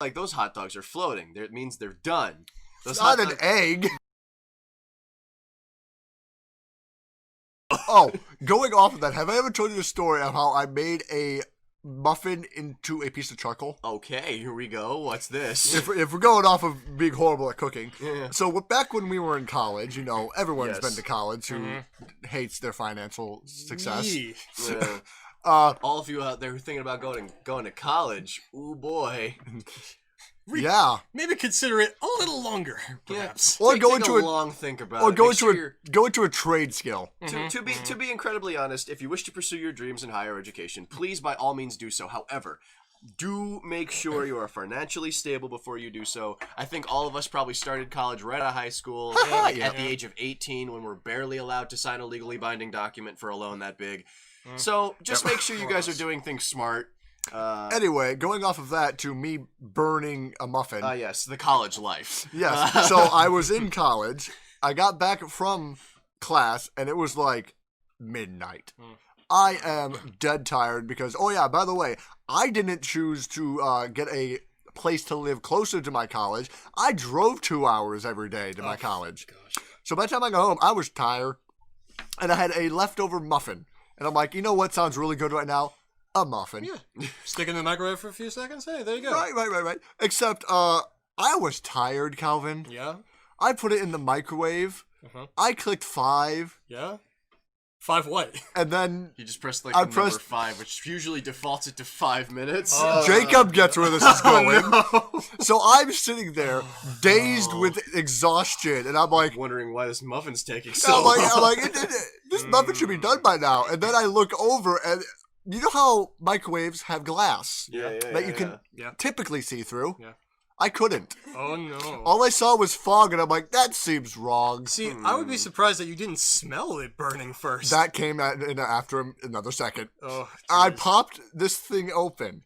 Like, those hot dogs are floating. It means they're done. It's not an egg. Oh, going off of that, have I ever told you the story of how I made a muffin into a piece of charcoal? Okay, here we go. What's this? If we're going off of being horrible at cooking. Yeah. So back when we were in college, everyone's Yes. been to college who hates their financial success. Yeah. All of you out there who are thinking about going to college, ooh boy. Yeah. Maybe consider it a little longer, perhaps. Or Take go a into long think about or it. go Make into sure go into a trade skill. To be incredibly honest, if you wish to pursue your dreams in higher education, please by all means do so. However, do make sure you are financially stable before you do so. I think all of us probably started college right out of high school at the age of 18 when we're barely allowed to sign a legally binding document for a loan that big. So just make sure you guys are doing things smart. Anyway, going off of that to me burning a muffin. Yes, the college life. Yes. So I was in college. I got back from class, and it was like midnight. I am dead tired because, oh yeah, by the way, I didn't choose to get a place to live closer to my college. I drove 2 hours every day to my college. Gosh. So by the time I got home, I was tired, and I had a leftover muffin. And I'm like, you know what sounds really good right now? A muffin. Yeah. Stick it in the microwave for a few seconds. Hey, there you go. Right. Except, I was tired, Calvin. Yeah? I put it in the microwave. I clicked 5. Yeah? 5 what? And then You just press like the number 5, which usually defaults it to 5 minutes. Jacob gets where this is going. So I'm sitting there, dazed with exhaustion, and I'm like, Wondering why this muffin's taking so long. I'm like, this muffin should be done by now. And then I look over, and you know how microwaves have glass that you can typically see through? Yeah. I couldn't. Oh, no. All I saw was fog, and I'm like, that seems wrong. See, I would be surprised that you didn't smell it burning first. That came after another second. Oh, I jeez. popped this thing open,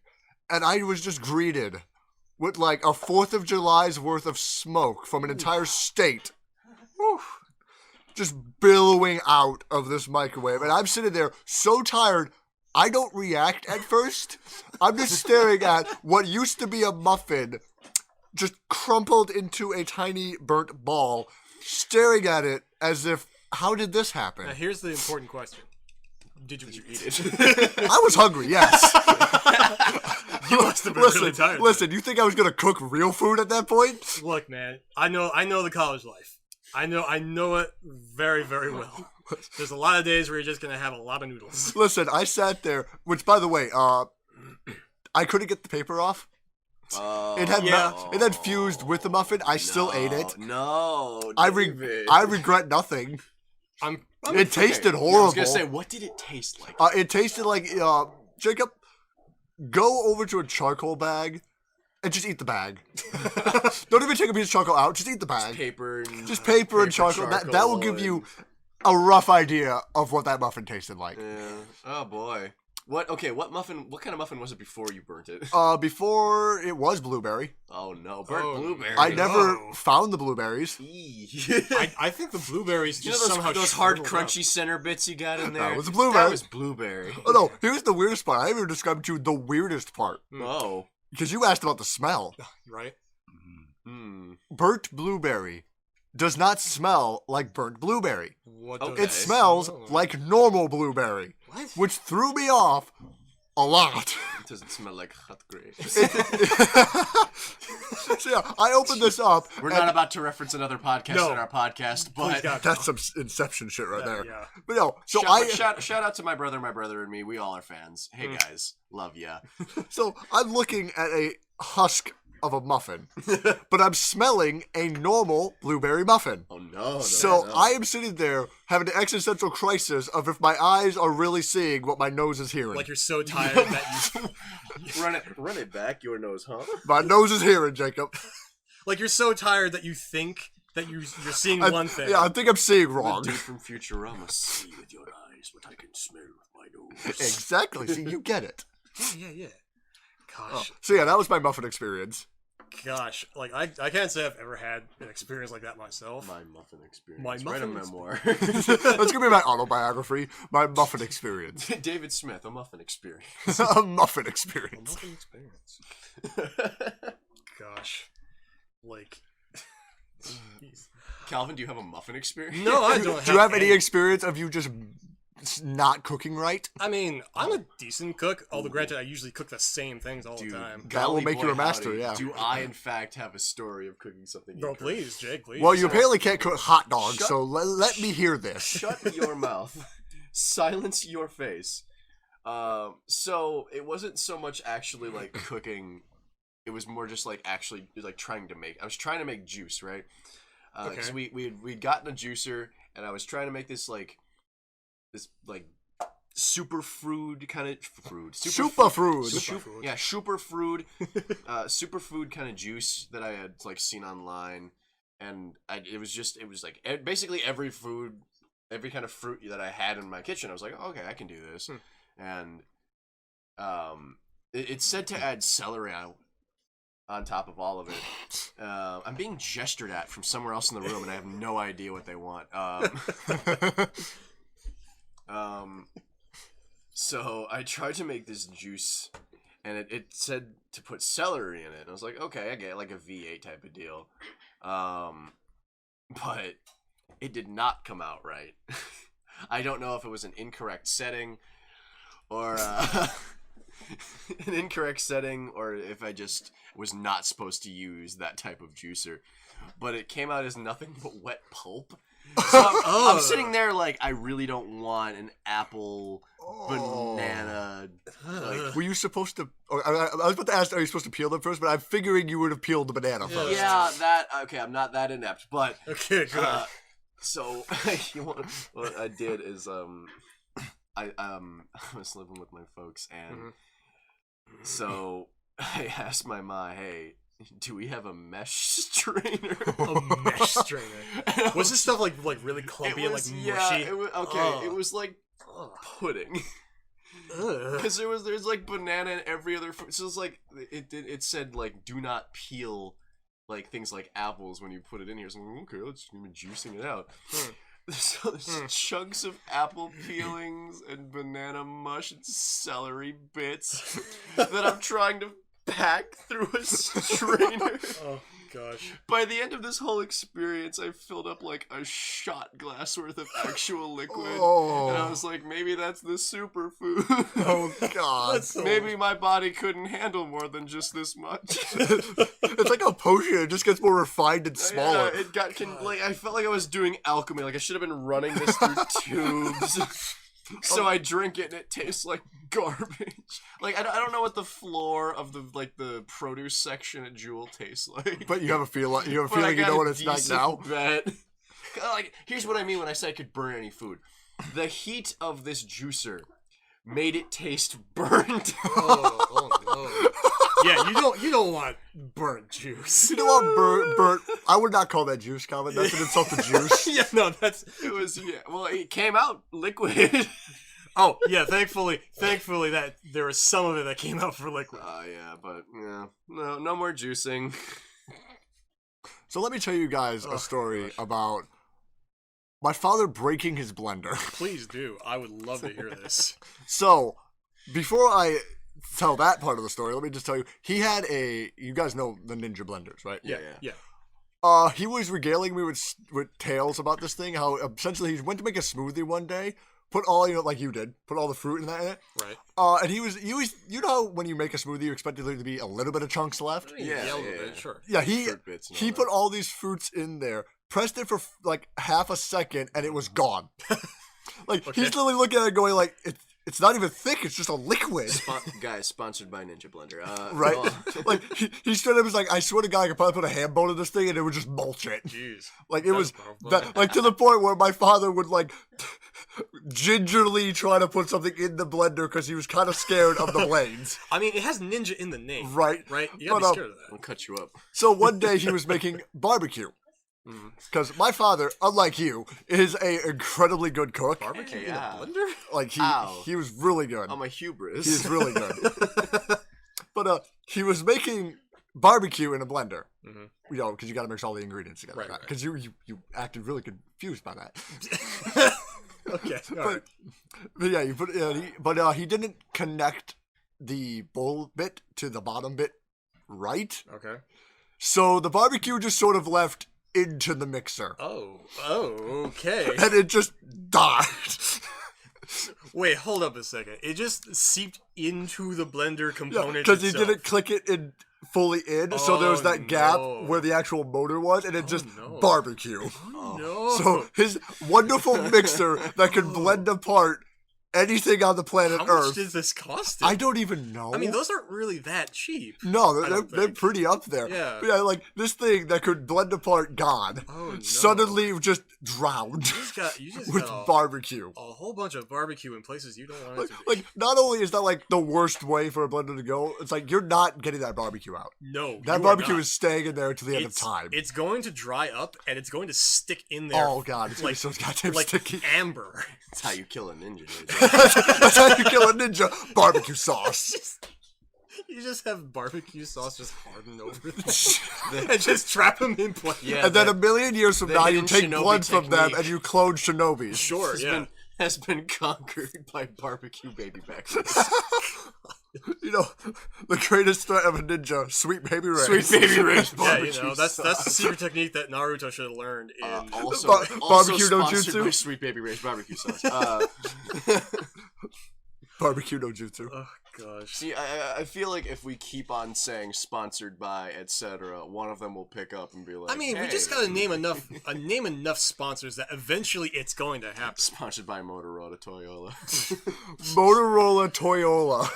and I was just greeted with like a 4th of July's worth of smoke from an entire state. Just billowing out of this microwave. And I'm sitting there so tired, I don't react at first. I'm just staring at what used to be a muffin just crumpled into a tiny burnt ball, staring at it as if, how did this happen? Now, here's the important question. Did you eat it? I was hungry, yes. You must have been really tired. Listen, you think I was going to cook real food at that point? Look, man, I know the college life. I know it very, very well. There's a lot of days where you're just going to have a lot of noodles. Listen, I sat there, which, by the way, I couldn't get the paper off. It had fused with the muffin. I still ate it. No, I David. regret nothing. It tasted horrible. I was gonna say, what did it taste like? It tasted like Jacob. Go over to a charcoal bag and just eat the bag. Don't even take a piece of charcoal out. Just eat the bag. Just paper and charcoal. That will give you a rough idea of what that muffin tasted like. Yeah. Oh boy. What kind of muffin was it before you burnt it? Before it was blueberry. Oh no, burnt blueberry. I never found the blueberries. I think the blueberries just somehow those hard, shriveled crunchy up. center bits you got in there. That was a blueberry. That was blueberry. Oh no, here's the weirdest part. I haven't even described to you the weirdest part. Oh. Because you asked about the smell. Right? Burnt blueberry does not smell like burnt blueberry. What does It smells like normal blueberry. What? Which threw me off a lot. It doesn't smell like hot grapes. So yeah, I opened this up. We're not about to reference another podcast in our podcast, but That's some Inception shit right there. Yeah. But no, so shout out to my brother, and me. We all are fans. Hey guys, love ya. So I'm looking at a husk of a muffin, but I'm smelling a normal blueberry muffin. Oh no! So I am sitting there having an existential crisis of if my eyes are really seeing what my nose is hearing. Like you're so tired that you... run it back, your nose, huh? My nose is hearing, Jacob. Like you're so tired that you think that you're seeing one thing. Yeah, I think I'm seeing wrong. The dude from Futurama. See with your eyes what I can smell with my nose. Exactly. See, you get it. Yeah. Gosh. So yeah, that was my muffin experience. Gosh, like I can't say I've ever had an experience like that myself. My muffin experience. My Write a muffin memoir. That's gonna be my autobiography. My muffin experience. David Smith, a muffin experience. A muffin experience. Muffin experience. gosh. Like, jeez. Calvin, do you have a muffin experience? No, I don't. Do you have any experience of you just not cooking right? I mean, I'm a decent cook. Although, granted, I usually cook the same things all the time. That will golly make boy, you a master, howdy, yeah. Do I, in fact, have a story of cooking something? Bro, incorrect? please, Jake, please. Well, you apparently can't cook hot dogs, Shut- so let me hear this. Shut your mouth. Silence your face. So it wasn't so much actually like cooking. It was more just like actually like trying to make. I was trying to make juice, right? Because Okay. we'd gotten a juicer, and I was trying to make this superfood kind of fruit. Superfood. Yeah, superfood. Superfood kind of juice that I had like seen online, and it was like basically every kind of fruit that I had in my kitchen. I was like, oh, okay, I can do this, and it said to add celery on top of all of it. I'm being gestured at from somewhere else in the room, and I have no idea what they want. So I tried to make this juice, and it said to put celery in it. And I was like, okay, I get it, like a V8 type of deal. But it did not come out right. I don't know if it was an incorrect setting, or or if I just was not supposed to use that type of juicer. But it came out as nothing but wet pulp. So I'm sitting there like, I really don't want an apple, banana. Like, Were you supposed to? I was about to ask, are you supposed to peel them first? But I'm figuring you would have peeled the banana first. yeah, that. I'm not that inept, but Okay, good. so what I did is I was living with my folks, and so I asked my ma, hey, do we have a mesh strainer? A mesh strainer. Was this stuff like really clumpy and like mushy? Yeah, it was okay. Ugh. It was like pudding. Ugh. Because there's like banana and every other fruit. So it's like it said like do not peel like things like apples when you put it in here. So I'm like, okay, let's be juicing it out. So there's chunks of apple peelings and banana mush and celery bits that I'm trying to pack through a strainer. Oh gosh. By the end of this whole experience, I filled up like a shot glass worth of actual liquid. Oh. And I was like, maybe that's the superfood. Oh God! That's so- Maybe my body couldn't handle more than just this much. It's like a potion. It just gets more refined and smaller. Yeah, it got like I felt like I was doing alchemy. Like I should have been running this through tubes. So I drink it and it tastes like garbage. Like I don't know what the floor of the produce section at Jewel tastes like. But you have a feeling. You have a But I feeling you got know a what it's like decent now. bet. Like here's what I mean when I say I could burn any food. The heat of this juicer made it taste burnt. Oh no. Yeah, you don't want burnt juice. You know what, burnt? I would not call that juice, Calvin. That's an insult to juice. Yeah, no, that's. It was well, it came out liquid. Oh yeah, thankfully that there was some of it that came out for liquid. Yeah, but yeah, no more juicing. So let me tell you guys a story gosh. about my father breaking his blender. Please do. I would love to hear this. So, before I tell that part of the story, let me just tell you, he had you guys know the Ninja blenders, right? Yeah. He was regaling me with tales about this thing, how essentially he went to make a smoothie one day, put all, like you did, put all the fruit in it. Right. And he was how when you make a smoothie, you expect there to be a little bit of chunks left? Yeah, a little yeah. bit, sure. Yeah, he Fruit bits and all he that. put all these fruits in there, pressed it for like half a second, and it was gone. Like, Okay. he's literally looking at it going like, it's not even thick, it's just a liquid. Guys, sponsored by Ninja Blender. Right? go on. Like, he straight up was like, I swear to God, I could probably put a ham bone in this thing and it would just mulch it. Jeez. Like, it was, That's powerful. that, like, to the point where my father would, like, gingerly try to put something in the blender because he was kind of scared of the blades. I mean, it has ninja in the name. Right? Right? You gotta But, be scared of I'll that. cut you up. So one day he was making barbecue. Because my father, unlike you, is a incredibly good cook. Barbecue Hey, in yeah. a blender? Like, Ow. he was really good. I'm a hubris. He is really good. But he was making barbecue in a blender. Mhm. You know, because you got to mix all the ingredients together. Right, right. Because you acted really confused by that. Okay. all But, right. but yeah, he didn't connect the bowl bit to the bottom bit right. Okay. So the barbecue just sort of left into the mixer. Oh, okay. And it just died. Wait, hold up a second. It just seeped into the blender component Because he itself. didn't click it in fully in, so there was that gap no. where the actual motor was, and it just no. barbecue. No. So his wonderful mixer that could blend apart anything on the planet How Earth. much did this cost him? I don't even know. I mean, those aren't really that cheap. No, I they're, don't they're think. pretty up there. Yeah. But yeah, like this thing that could blend apart God Oh, no. suddenly just drowned You just with got barbecue. a whole bunch of barbecue in places you don't want it Like, to be. like, not only is that like the worst way for a blender to go, it's like you're not getting that barbecue out. No, That you barbecue are not. is staying in there to the end of time. It's going to dry up and it's going to stick in there. Oh God, it's gonna be so goddamn like sticky. amber. That's how you kill a ninja. That's how you kill a ninja. Barbecue sauce. You just have barbecue sauce just harden over them and just trap them in place. Yeah, And then a million years from the now, you hidden take shinobi blood from them technique. and you clone shinobis. Sure, has been conquered by barbecue baby back. You know, the greatest threat of a ninja, sweet baby Ray. Sweet baby Ray's Yeah, barbecue. you know, that's the sauce. secret technique that Naruto should have learned in Also, Barbecue no sponsored jutsu? by Sweet Baby Ray's barbecue sauce. Barbecue no jutsu. Oh gosh. See, I feel like if we keep on saying sponsored by, etc., one of them will pick up and be like, I mean, we hey, just gotta name enough sponsors that eventually it's going to happen. Sponsored by Motorola Toyola. Motorola Toyola.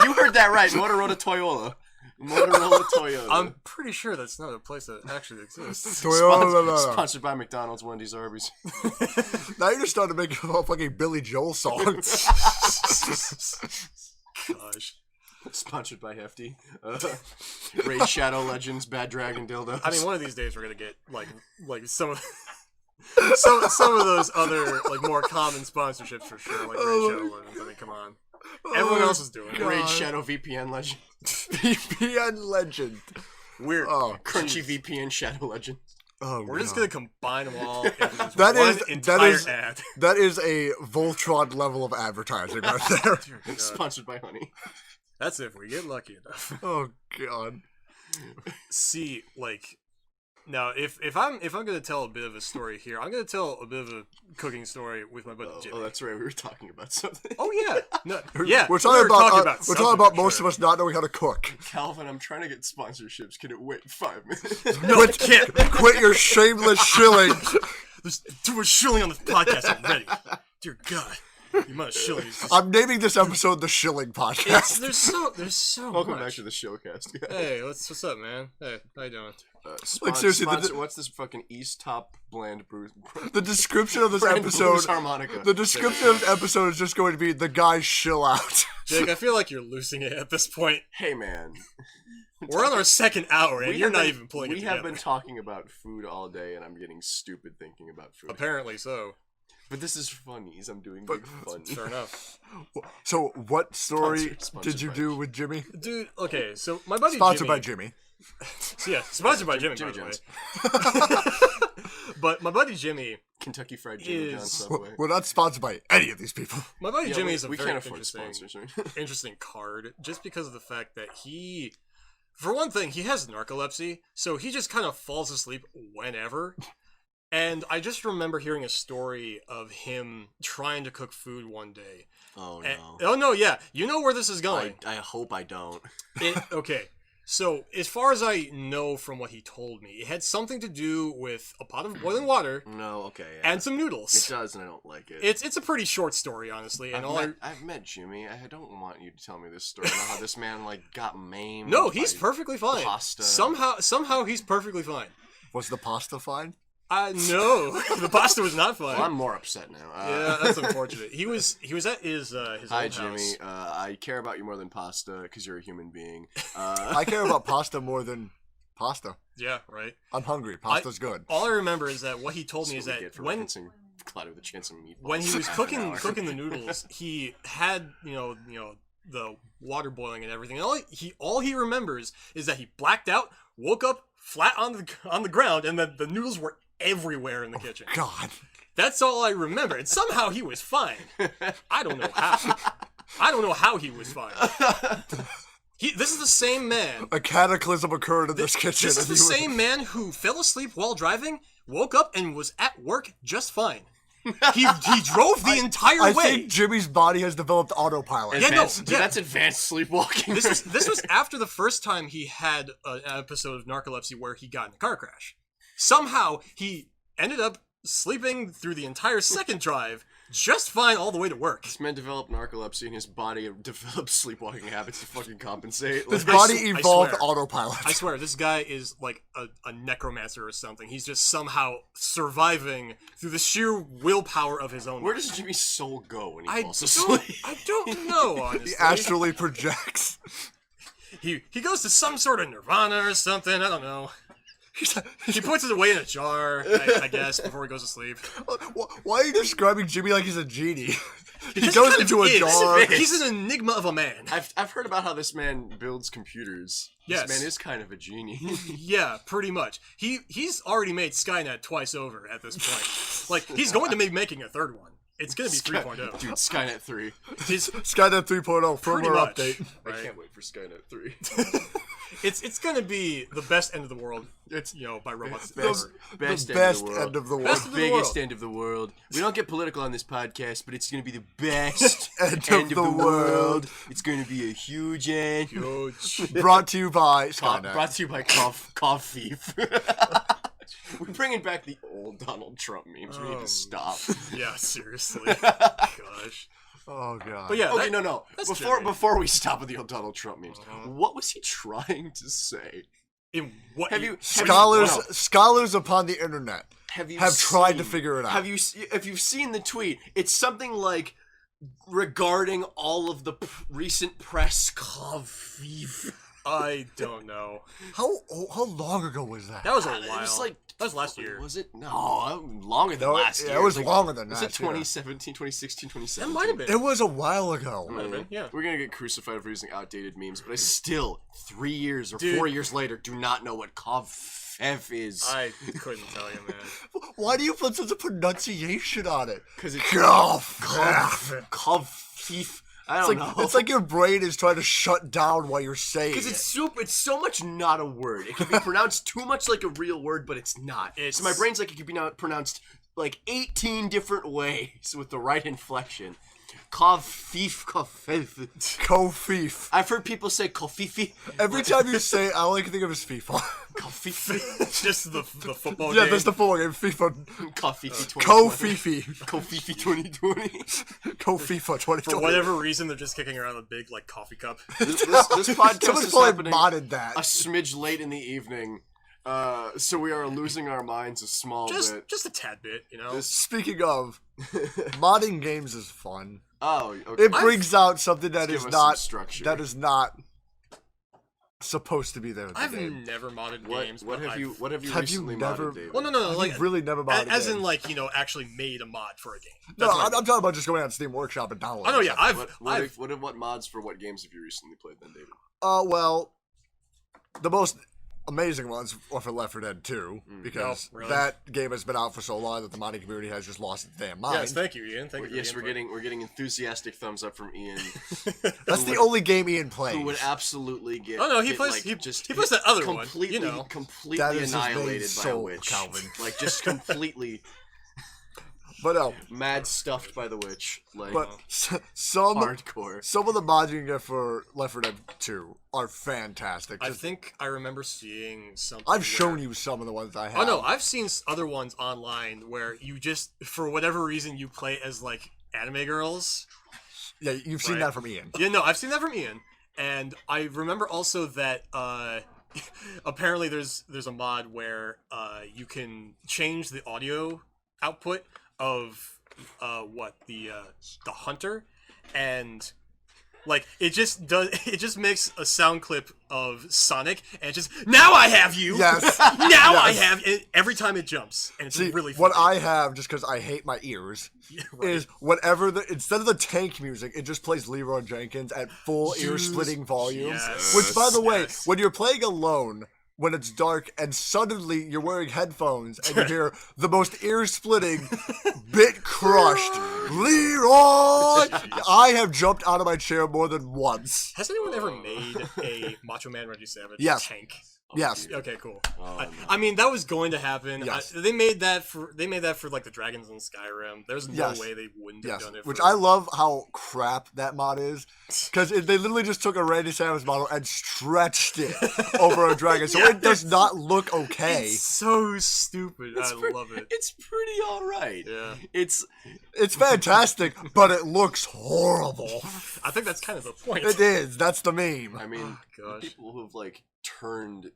You heard that right. Motorola Toyola. Motorola Toyota. I'm pretty sure that's not a place that actually exists. Toyola. Sponsored by McDonald's, Wendy's, Arby's. Now you're just starting to make a fucking Billy Joel song. Gosh. Sponsored by Hefty. Raid Shadow Legends, Bad Dragon Dildos. I mean, one of these days we're gonna get like some of some of those other like more common sponsorships for sure, like Raid Shadow Legends. I mean, come on. Everyone else is doing it. God. Raid Shadow VPN Legend. VPN legend. Weird. Oh, Crunchy VPN Shadow Legend. oh We're just God. gonna combine them all into this That one is- entire that is- ad. That is a Voltron level of advertising right there. Dear God. Sponsored by Honey. That's if we get lucky enough. Oh God. See, like, now if I'm gonna tell a bit of a story here, I'm gonna tell a bit of a cooking story with my buddy Jimmy. Oh, that's right. We were talking about something. Oh yeah, no, yeah. We're talking about, we're something, talking about for most sure. of us not knowing how to cook. Calvin, I'm trying to get sponsorships. Can it wait 5 minutes? No, I can't. Quit your shameless shilling. There's too much shilling on this podcast already. Dear God, the amount of shilling is just... I'm naming this episode the Shilling Podcast. There's so Welcome much. back to the showcast. guys. Hey, what's up, man? Hey, how you doing? Like, seriously, what's this fucking East Top bland brew? The description of this Brand episode. Blues harmonica. The description of this episode is just going to be the guys shill out. Jake, I feel like you're losing it at this point. Hey man, We're on our second hour, and We you're have not been- even pulling it We together. have been talking about food all day, and I'm getting stupid thinking about food. Apparently so. But this is funnies. I'm doing But- big funny. Fair enough. So, what story Sponsored did you by- do with Jimmy? Dude, okay, so my buddy Sponsored Jimmy... by Jimmy. Yeah, sponsored by Jimmy, Jimmy by the John's. way. But my buddy Jimmy... Kentucky Fried Jimmy John's Is- Subway. We're not sponsored by any of these people. My buddy Yeah, Jimmy we, is a we very can't afford interesting, sponsors. Right? interesting card, just because of the fact that he... For one thing, he has narcolepsy, so he just kind of falls asleep whenever. And I just remember hearing a story of him trying to cook food one day. Oh And- no. oh no, yeah, you know where this is going. I hope I don't. Okay, so as far as I know from what he told me, it had something to do with a pot of boiling water No, okay. Yeah. and some it noodles. does, and I don't like it. It's a pretty short story, honestly, and I've met Jimmy. I don't want you to tell me this story about how this man like got maimed. No, he's by perfectly fine. pasta. Somehow he's perfectly fine. Was the pasta fine? No, the pasta was not fine. Well, I'm more upset now. Yeah, that's unfortunate. He was at his Hi, old Jimmy. house. I care about you more than pasta because you're a human being. I care about pasta more than pasta. Yeah, right. I'm hungry. Pasta's good. All I remember is that what he told me is That's what we that get for when referencing Clyde with a chance of meatballs. when he was Half an cooking hour. cooking the noodles, he had you know the water boiling and everything. And all he remembers is that he blacked out, woke up flat on the ground, and that the noodles were everywhere in the kitchen. God. That's all I remember. And somehow he was fine. I don't know how. I don't know how he was fine. This is the same man. A cataclysm occurred in this kitchen. This is the same man who fell asleep while driving, woke up, and was at work just fine. He drove the entire I way. think Jimmy's body has developed autopilot. Dude, that's advanced sleepwalking. This was after the first time he had an episode of narcolepsy where he got in a car crash. Somehow he ended up sleeping through the entire second drive just fine all the way to work. This man developed narcolepsy and his body developed sleepwalking habits to fucking compensate. His Like, body I evolved swear. autopilot. I swear, this guy is like a necromancer or something. He's just somehow surviving through the sheer willpower of his own. where does Jimmy's soul go when he I falls don't, asleep? I don't know, honestly. He astrally projects. He goes to some sort of nirvana or something. I don't know. He puts it away in a jar, I guess, before he goes to sleep. Why are you describing Jimmy like he's a genie? He just goes kind of into a is. jar. He's an enigma of a man. I've heard about how this man builds computers. Yes. This man is kind of a genie. Yeah, pretty much. He's already made Skynet twice over at this point. Like, he's going to be making a third one. It's going to be 3.0. Dude, Skynet 3. His, Skynet 3.0 pretty firmware much. update. I Right? can't wait for Skynet 3. It's going to be the best end of the world. It's, by robots. Best, ever. best, The end, best of the world. end of the world. Best of the Biggest world. end of the world. We don't get political on this podcast, but it's going to be the best End end of of the the world. It's going to be a huge end. Huge. Brought to you by Co- Skynet. Brought to you by Coffee. We're bringing back the old Donald Trump memes. We need to stop. Yeah, seriously. Gosh. Oh god. But yeah, Okay, that- no. that's Before we stop with the old Donald Trump memes, Uh-huh. what was he trying to say? in what Have you- Scholars upon the internet Have you have tried to seen- figure it out. If you've seen the tweet, it's something like regarding all of the recent press coffee. I don't know. How long ago was that? That was a It while. was like that was last year. Was it? No, longer than No, last yeah, year. it was Like, longer than was last it year. 2017, 2016, That 2017? might have been. It was a while ago. Might have been, yeah. We're gonna get crucified for using outdated memes, but I still, 3 years or Dude. 4 years later, do not know what Kov is. I couldn't tell you, man. Why do you put such a pronunciation on it? Because it's Kov. I don't know. It's like your brain is trying to shut down while you're saying Because it. it's so much not a word. It can be pronounced too much like a real word, but it's not. So my brain's like it could be pronounced like 18 different ways with the right inflection. Kofif. Kofif. I've heard people say kofifi. Every time you say it, all I can think of is FIFA. Kofifi. Just the football Yeah, game. that's the full game. FIFA. Kofifi 2020. Ko-Fifi. Kofifi 2020. Ko-FIFA 2020. For whatever reason, they're just kicking around a big coffee cup. This podcast Someone's is probably happening modded that. a smidge late in the evening. So we are losing our minds a small bit. Just a tad bit, Speaking of, modding games is fun. Oh, okay. It brings out something that Let's is give us not some structure. supposed to be there in the I've game. never modded What, games. what but have you I've- what have you Have you recently never- modded, David? Well, no, like You've really never modded as in games. actually made a mod for a game. No, That's what I I'm mean. talking about just going on Steam Workshop and downloading. Oh no, yeah, stuff. What mods for what games have you recently played then, David? Well, the most amazing ones are for Left 4 Dead 2, because No, really? that game has been out for so long that the modding community has just lost its damn mind. Yes, thank you, Ian. Thank you. Yes, for we're the input. getting enthusiastic thumbs up from Ian, That's the only game Ian plays. who would absolutely get. Oh, no, he get, plays- like, he just plays that other one, completely, you know. completely That is his main annihilated by a soul, witch, Calvin. Like just completely But no, mad stuffed by the witch, like but some hardcore. some of the mods you can get for Left 4 Dead 2 are fantastic. I Just- think I remember seeing something. I've shown where- you some of the ones I have. Oh no, I've seen other ones online where you just, for whatever reason, you play as like anime girls. Yeah, you've seen Right. that from Ian. Yeah, no, I've seen that from Ian, and I remember also that apparently there's a mod where you can change the audio output of the hunter, and like it just makes a sound clip of Sonic, and it just, now I have you. Yes. Now I Yes. have it, every time it jumps, and it's See, really what funny. I have, just because I hate my ears, right. is whatever instead of the tank music, it just plays Leroy Jenkins at full ear-splitting volume. Yes. Which, by the way, Yes. when you're playing alone, when it's dark and suddenly you're wearing headphones and you hear the most ear-splitting, bit-crushed Leroy. I have jumped out of my chair more than once. Has anyone ever made a Macho Man Randy Savage Yes. tank? Yes. Okay, cool. Oh, I mean, that was going to happen. Yes. They made that for like the dragons in Skyrim. There's no Yes. way they wouldn't have Yes, done it. which for... I love how crap that mod is, because they literally just took a Randy Savage model and stretched it over a dragon, so it does not look okay. It's so stupid. I love it. It's pretty alright. Yeah. It's fantastic, but it looks horrible. I think that's kind of the point. It is. That's the meme. I mean, gosh. people who've like turned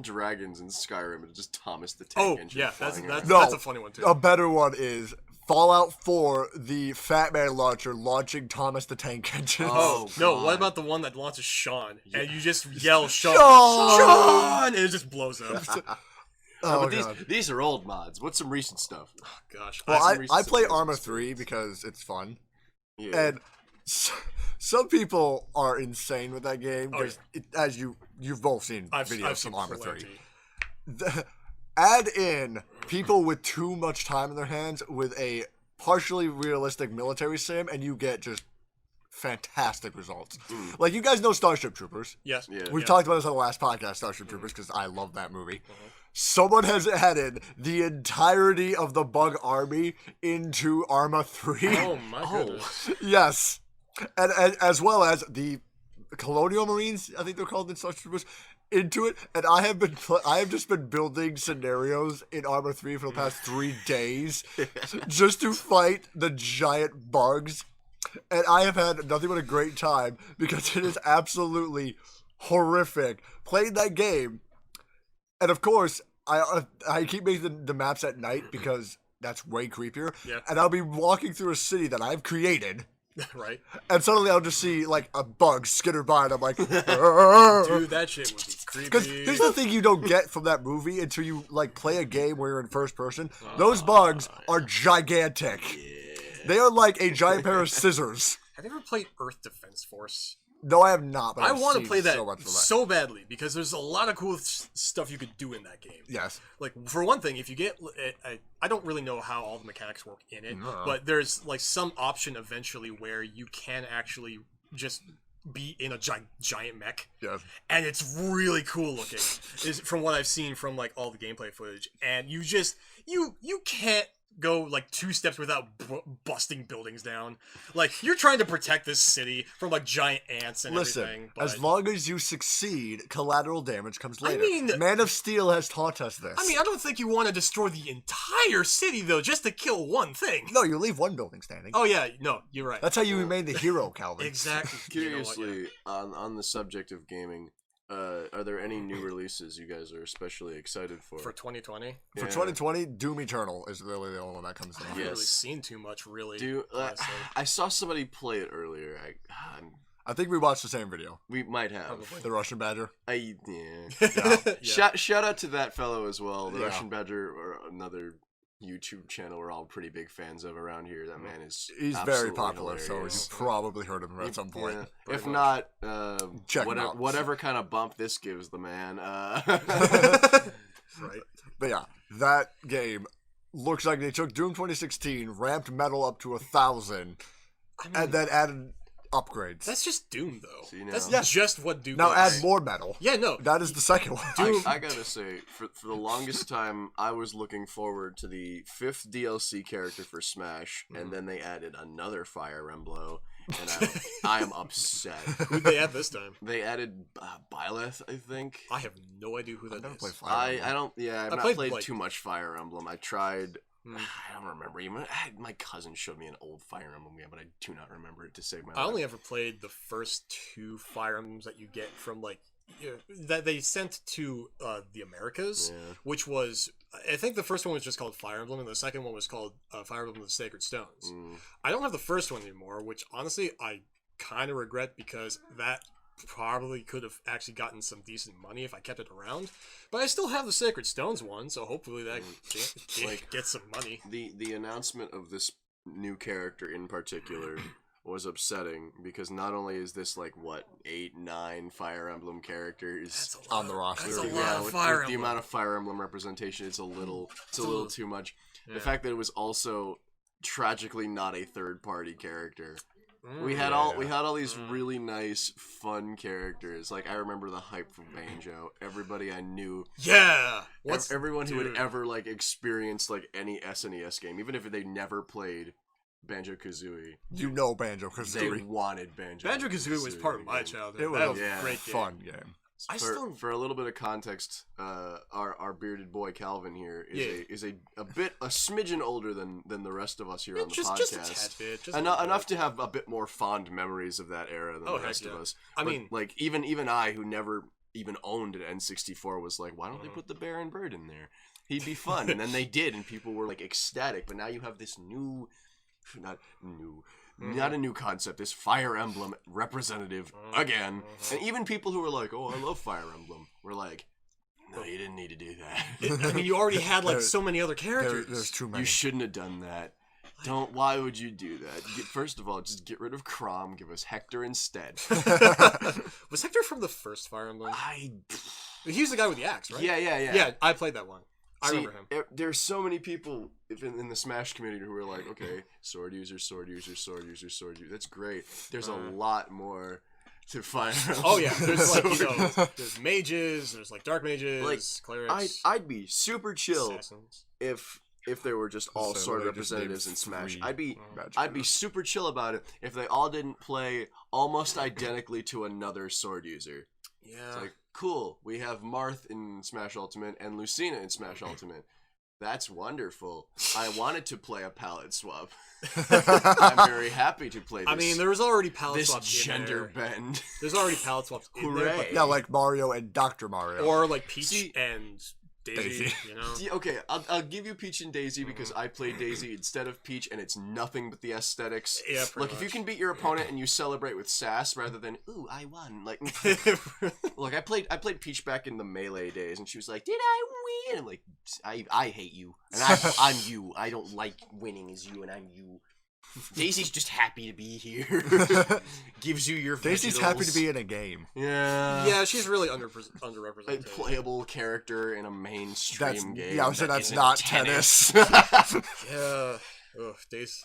dragons in Skyrim and just Thomas the Tank Engine. Yeah, that's flying around. No. that's a funny one too. A better one is Fallout 4, the Fat Man launcher launching Thomas the Tank Engine. Oh, no, God. what about the one that launches Sean and you just yell Sean, Sean! and it just blows up? Oh, but God. these are old mods. What's some recent stuff? Oh, gosh. Well, some I recent play stuff. Arma 3 because it's fun. Yeah. And some people are insane with that game because, as you've both seen videos I've seen from Arma 3. plenty. Add in people with too much time in their hands with a partially realistic military sim, and you get just fantastic results. Like, you guys know Starship Troopers. Yes. Yeah. We've talked about this on the last podcast, Starship Troopers, because I love that movie. Someone has added the entirety of the Bug Army into Arma 3. Oh my goodness. Yes. And as well as the Colonial Marines, I think they're called in Starship Troopers, into it. And I have just been building scenarios in Arma 3 for the past 3 days just to fight the giant bugs. And I have had nothing but a great time because it is absolutely horrific playing that game. And of course, I keep making the maps at night because that's way creepier. Yeah. And I'll be walking through a city that I've created. Right. And suddenly I'll just see like a bug skitter by and I'm like, Dude, that shit would be creepy. because here's the thing you don't get from that movie until you like play a game where you're in first person. Those bugs are gigantic. They are like a giant pair of scissors. Have you ever played Earth Defense Force? No, I have not. But I I've want to seen play that so much of that. so badly because there's a lot of cool stuff you could do in that game. Yes. Like, for one thing, if you get... I don't really know how all the mechanics work in it, but there's, like, some option eventually where you can actually just be in a giant mech. Yes. And it's really cool looking, is from what I've seen from, like, all the gameplay footage. And you just... You can't go like 2 steps without busting buildings down. Like, you're trying to protect this city from like giant ants and everything. Listen, But... as long as you succeed, collateral damage comes later. mean- Man of Steel has taught us this. I mean, I don't think you want to destroy the entire city though, just to kill one thing. no, you leave one building standing. Oh yeah, no, you're right. That's how you remain the hero, Calvin. Exactly. You know what, Curiously, on the subject of gaming, are there any new releases you guys are especially excited for? for 2020, For 2020, Doom Eternal is really the only one that comes to I mind. haven't Yes. really seen too much, really. I honestly. saw somebody play it earlier. I think we watched the same video. We might have. Probably. The Russian Badger. Yeah. Yeah. Shout out to that fellow as well. The Yeah. Russian Badger, or another YouTube channel we're all pretty big fans of around here. That man is He's very absolutely popular, so hilarious. you've probably heard of him at some point. Yeah. Pretty If much. not, Check him out. whatever kind of bump this gives the man. Right. But yeah, that game looks like they took Doom 2016, ramped metal up to 1,000, I mean, and then added upgrades. that's just Doom though. See, now- That's Yeah. just what Doom Now is. add more metal. Yeah, no. That is the second one. I gotta say, for the longest time, I was looking forward to the 5th DLC character for Smash, and then they added another Fire Emblem, and I am upset. Who'd they add this time? They added Byleth, I think. I have no idea who that never is. played Fire Emblem. I don't. Yeah, I've I not played, played like- too much Fire Emblem. I tried. Hmm. I don't remember even. My cousin showed me an old Fire Emblem game, but I do not remember it to save my I life. only ever played the first 2 Fire Emblems that you get from like that they sent to the Americas, Yeah. which was I think the first one was just called Fire Emblem, and the second one was called Fire Emblem: The Sacred Stones. Mm. I don't have the first one anymore, which honestly I kind of regret because that probably could have actually gotten some decent money if I kept it around. But I still have the Sacred Stones one, so hopefully that Like- gets some money. The announcement of this new character in particular was upsetting because not only is this like what 8, 9 Fire Emblem characters on the roster. That's a lot yeah, of with Fire the Emblem. amount of Fire Emblem representation, it's a little too much. Yeah. The fact that it was also tragically not a third party character. Mm. We had all these really nice, fun characters. Like I remember the hype from Banjo. Everybody I knew, Yeah. everyone who had dude. ever like experienced like any SNES game, even if they never played Banjo Kazooie, You know Banjo they Kazooie. wanted Banjo. Banjo-Kazooie was part of my game. childhood. It was That a was a great game. fun game. I For, still- for a little bit of context, our bearded boy Calvin here is a smidgen older than the rest of us here on the podcast. Just a tad bit. Just a Enough, little enough bit. to have a bit more fond memories of that era than Oh, the heck rest of yeah. us. I But, mean- like even I, who never even owned an N64, was like, why don't they Mhm. put the Bear and Bird in there? He'd be fun. And then they did, and people were like ecstatic. But now you have this not a new concept. This Fire Emblem representative again, and even people who were like, "Oh, I love Fire Emblem," were like, "No, you didn't need to do that. I mean, you already had like There- so many other characters. There's too many. You shouldn't have done that. Don't. Why would you do that? First of all, just get rid of Chrom. Give us Hector instead. Was Hector from the first Fire Emblem? I. He was the guy with the axe, right? Yeah. Yeah, I played that one. I See, remember him. There's so many people in the Smash community who are like, okay, sword user, sword user, sword user, sword user. That's great. There's a lot more to Fire Emblem. Oh yeah, there's like So- there's mages, there's like dark mages, Like, clerics, I'd be super chill assassins. if there were just all So sword they just representatives named in Smash. 3 magic I'd be users. super chill about it if they all didn't play almost identically to another sword user. Yeah. It's like, cool, we have Marth in Smash Ultimate and Lucina in Smash Ultimate. That's wonderful. I wanted to play a palette swap. I'm very happy to play this. I mean, there was already palette this swaps gender in there. bend. There's already palette swaps in there, Hooray. Yeah, like Mario and Dr. Mario. or like Peach See- and Daisy. Daisy. You know. Yeah, okay, I'll give you Peach and Daisy because I played Daisy instead of Peach, and it's nothing but the aesthetics. Yeah, pretty Look, if you much. can beat your opponent and you celebrate with sass rather than "ooh, I won," like, look, I played Peach back in the Melee days, and she was like, "Did I win?" I'm like, "I hate you, and I'm you. I don't like winning as you, and I'm you." Daisy's just happy to be here. Gives you your Daisy's happy to be in a game. Yeah. Yeah, she's really A underrepresented. playable character in a mainstream game. Yeah, I would say that that's isn't not tennis. Yeah. Ugh, Daisy.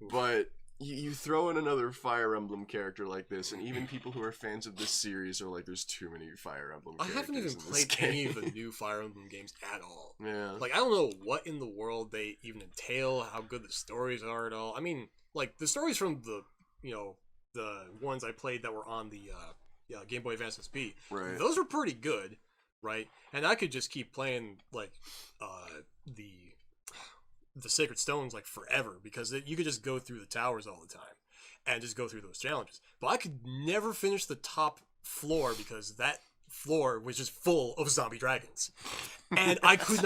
Oof. But you throw in another Fire Emblem character like this, and even people who are fans of this series are like, "There's too many Fire Emblem." I characters haven't even in this played game. any of the new Fire Emblem games at all. Yeah. Like, I don't know what in the world they even entail, how good the stories are at all. I mean, like, the stories from the ones I played that were on the Game Boy Advance SP, Right. those were pretty good, right? And I could just keep playing, like, the Sacred Stones, like, forever, because you could just go through the towers all the time and just go through those challenges. But I could never finish the top floor because that floor was just full of zombie dragons. And I could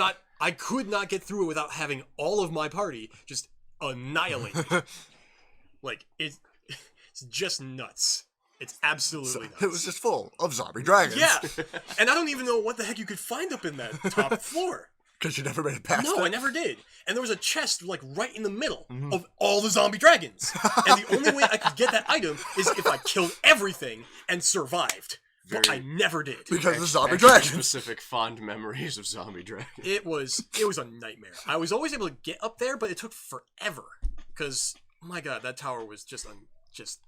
not get through it without having all of my party just annihilated. Like, it's just nuts. It's absolutely nuts. It was just full of zombie dragons. Yeah, and I don't even know what the heck you could find up in that top floor. Because you never made it past No, it. I never did. And there was a chest, like, right in the middle Mm-hmm. of all the zombie dragons. And the only way I could get that item is if I killed everything and survived. But I never did. Because of zombie Extra dragons. Specific fond memories of zombie dragons. It was a nightmare. I was always able to get up there, but it took forever. Because, my god, that tower was just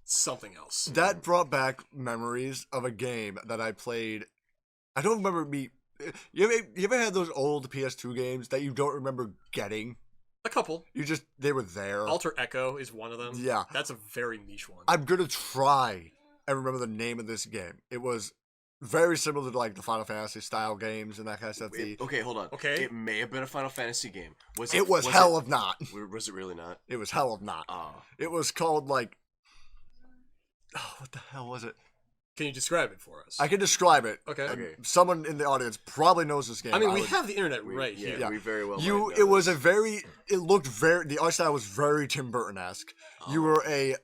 something else. That brought back memories of a game that I played. I don't remember me. You ever had those old PS2 games that you don't remember getting? A couple. They were there. Alter Echo is one of them. Yeah. That's a very niche one. I'm gonna try and remember the name of this game. It was very similar to like the Final Fantasy style games and that kind of stuff. Okay, hold on. Okay. It may have been a Final Fantasy game. It was hell of not. Was it really not? It was hell of not. Oh. It was called like. Oh, what the hell was it? Can you describe it for us? I can describe it. Okay. And Okay. someone in the audience probably knows this game. I mean, we would- have the internet We- right yeah, here. Yeah. we very well. might You. know It was this. a very. It looked very. The art style was very Tim Burton esque. You were a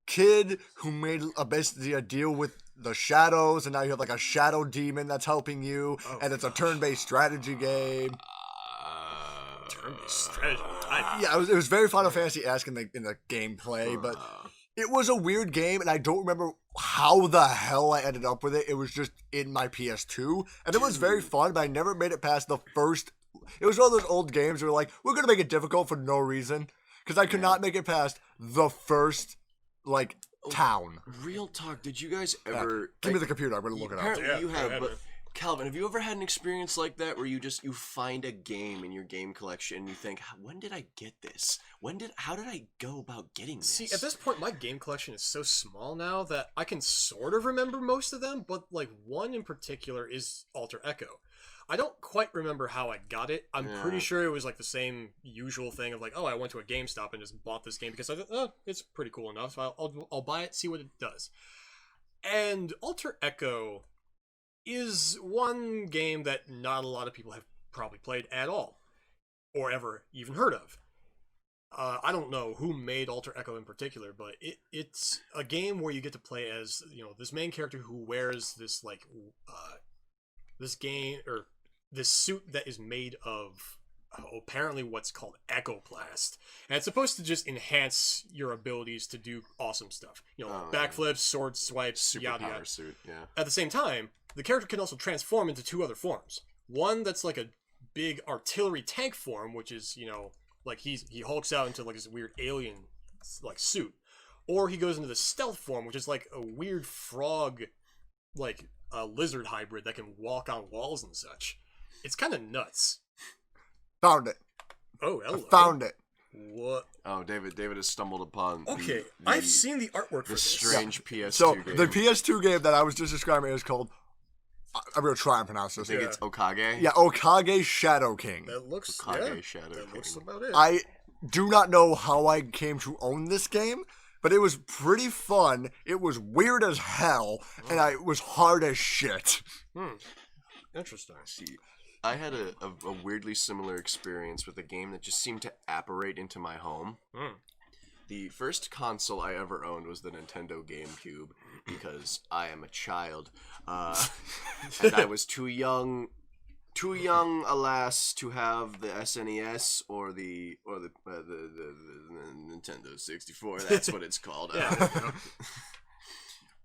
kid who made basically a deal with the shadows, and now you have like a shadow demon that's helping you, and it's a turn-based strategy game. turn-based strategy. Yeah, it was very Final Fantasy-esque in the gameplay, but it was a weird game, and I don't remember how the hell I ended up with it. It was just in my PS2, and it was very fun, but I never made it past the first. It was one of those old games where like, we're gonna make it difficult for no reason, because I could not make it past the first, like, town. Real talk, did you guys ever... Give me the computer, I'm gonna look it up. Apparently you have, Yeah, but... Calvin, have you ever had an experience like that where you find a game in your game collection and you think, when did I get this? How did I go about getting this? See, at this point, my game collection is so small now that I can sort of remember most of them, but like one in particular is Alter Echo. I don't quite remember how I got it. I'm pretty sure it was like the same usual thing of like, oh, I went to a GameStop and just bought this game because I thought, oh, it's pretty cool enough. So I'll buy it, see what it does. And Alter Echo is one game that not a lot of people have probably played at all, or ever even heard of. I don't know who made Alter Echo in particular, but it's a game where you get to play as, this main character who wears this like this suit that is made of apparently what's called Echoplast, and it's supposed to just enhance your abilities to do awesome stuff. Backflips, sword swipes, yada yada. Suit, yeah. At the same time, the character can also transform into two other forms. One that's like a big artillery tank form, which is, like he hulks out into like this weird alien like suit. Or he goes into the stealth form, which is like a weird frog, like a lizard hybrid that can walk on walls and such. It's kind of nuts. Found it. Oh, hello. I found it. What? Oh, David has stumbled upon I've seen the artwork for the this. strange PS2 So game. the PS2 game that I was just describing is called. I'm gonna try and pronounce this. I think it's Okage. Yeah, Okage Shadow King. That looks Okage Shadow that King. looks about it. I do not know how I came to own this game, but it was pretty fun. It was weird as hell, and it was hard as shit. Interesting. See, I had a weirdly similar experience with a game that just seemed to apparate into my home. The first console I ever owned was the Nintendo GameCube, because I am a child, and I was too young, alas, to have the SNES or the Nintendo 64. That's what it's called.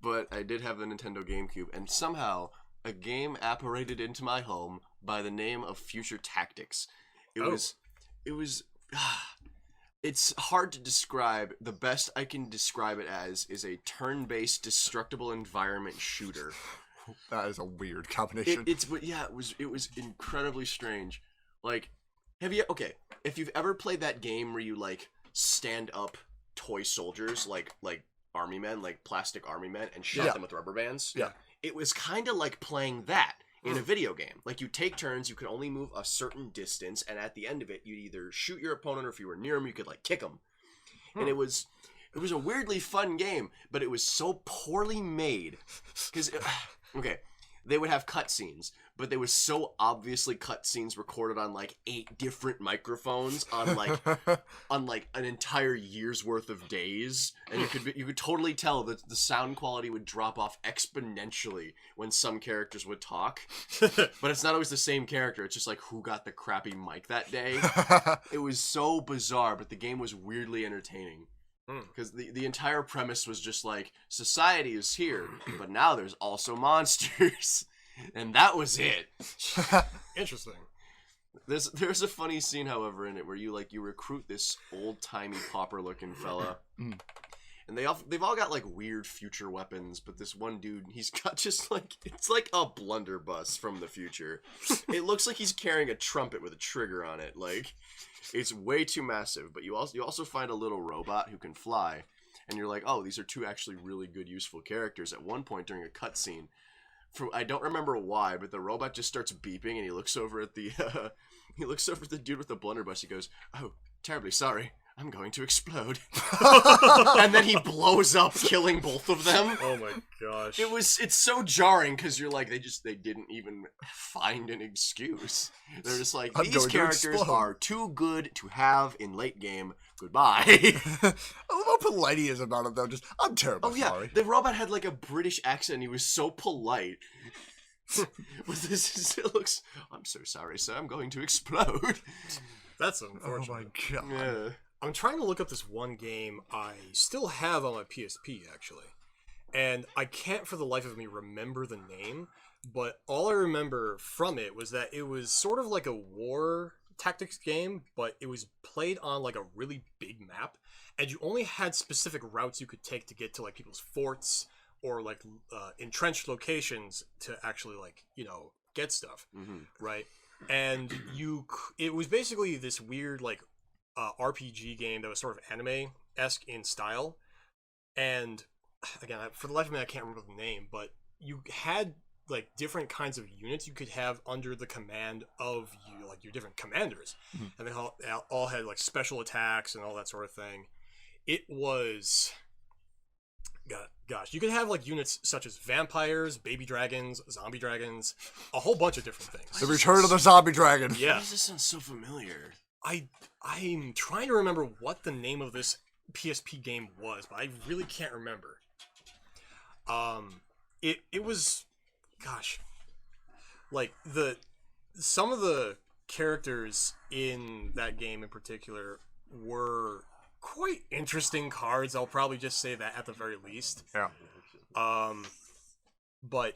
But I did have the Nintendo GameCube, and somehow a game apparated into my home by the name of Future Tactics. It was. It's hard to describe. The best I can describe it as is a turn-based destructible environment shooter. That is a weird combination. It was incredibly strange. Like, if you've ever played that game where you like stand up toy soldiers like army men, like plastic army men, and shot them with rubber bands. Yeah. It was kind of like playing that in a video game. Like, you take turns, you could only move a certain distance, and at the end of it, you'd either shoot your opponent, or if you were near him, you could like kick him. And it was a weirdly fun game, but it was so poorly made. Because, they would have cutscenes, but they were so obviously cutscenes recorded on like 8 different microphones on like an entire year's worth of days, and you could totally tell that the sound quality would drop off exponentially when some characters would talk. But it's not always the same character. It's just like who got the crappy mic that day. It was so bizarre, but the game was weirdly entertaining. Because the entire premise was just like, society is here, but now there's also monsters. And that was it. Interesting. There's a funny scene, however, in it where you recruit this old-timey pauper-looking fella. And they've all got like weird future weapons, but this one dude, he's got just like, it's like a blunderbuss from the future. It looks like he's carrying a trumpet with a trigger on it. Like, it's way too massive. But you also find a little robot who can fly, and you're like, oh, these are two actually really good, useful characters. At one point during a cutscene, I don't remember why, but the robot just starts beeping, and he looks over at the dude with the blunderbuss. He goes, "Oh, terribly sorry. I'm going to explode." And then he blows up, killing both of them. Oh my gosh. It's so jarring, because you're like, they didn't even find an excuse. They're just like, these characters are too good to have in late game. Goodbye. I love how polite he is about it, though. Just, I'm terribly sorry. The robot had like a British accent, and he was so polite. With this, it looks, "I'm so sorry, sir. I'm going to explode." That's Oh unfortunate. my god. Yeah. I'm trying to look up this one game I still have on my PSP, actually. And I can't for the life of me remember the name, but all I remember from it was that it was sort of like a war tactics game, but it was played on like a really big map, and you only had specific routes you could take to get to like people's forts or like entrenched locations to actually like, get stuff, right? And it was basically this weird like RPG game that was sort of anime-esque in style. And again, for the life of me, I can't remember the name, but you had like different kinds of units you could have under the command of you, like your different commanders, and they all had like special attacks and all that sort of thing. It was, gosh, you could have like units such as vampires, baby dragons, zombie dragons, a whole bunch of different things. The Return of the Zombie Dragon. Yeah, Why does this sound so familiar? I'm trying to remember what the name of this PSP game was, but I really can't remember. It was, gosh, like some of the characters in that game in particular were quite interesting cards. I'll probably just say that at the very least. Yeah. But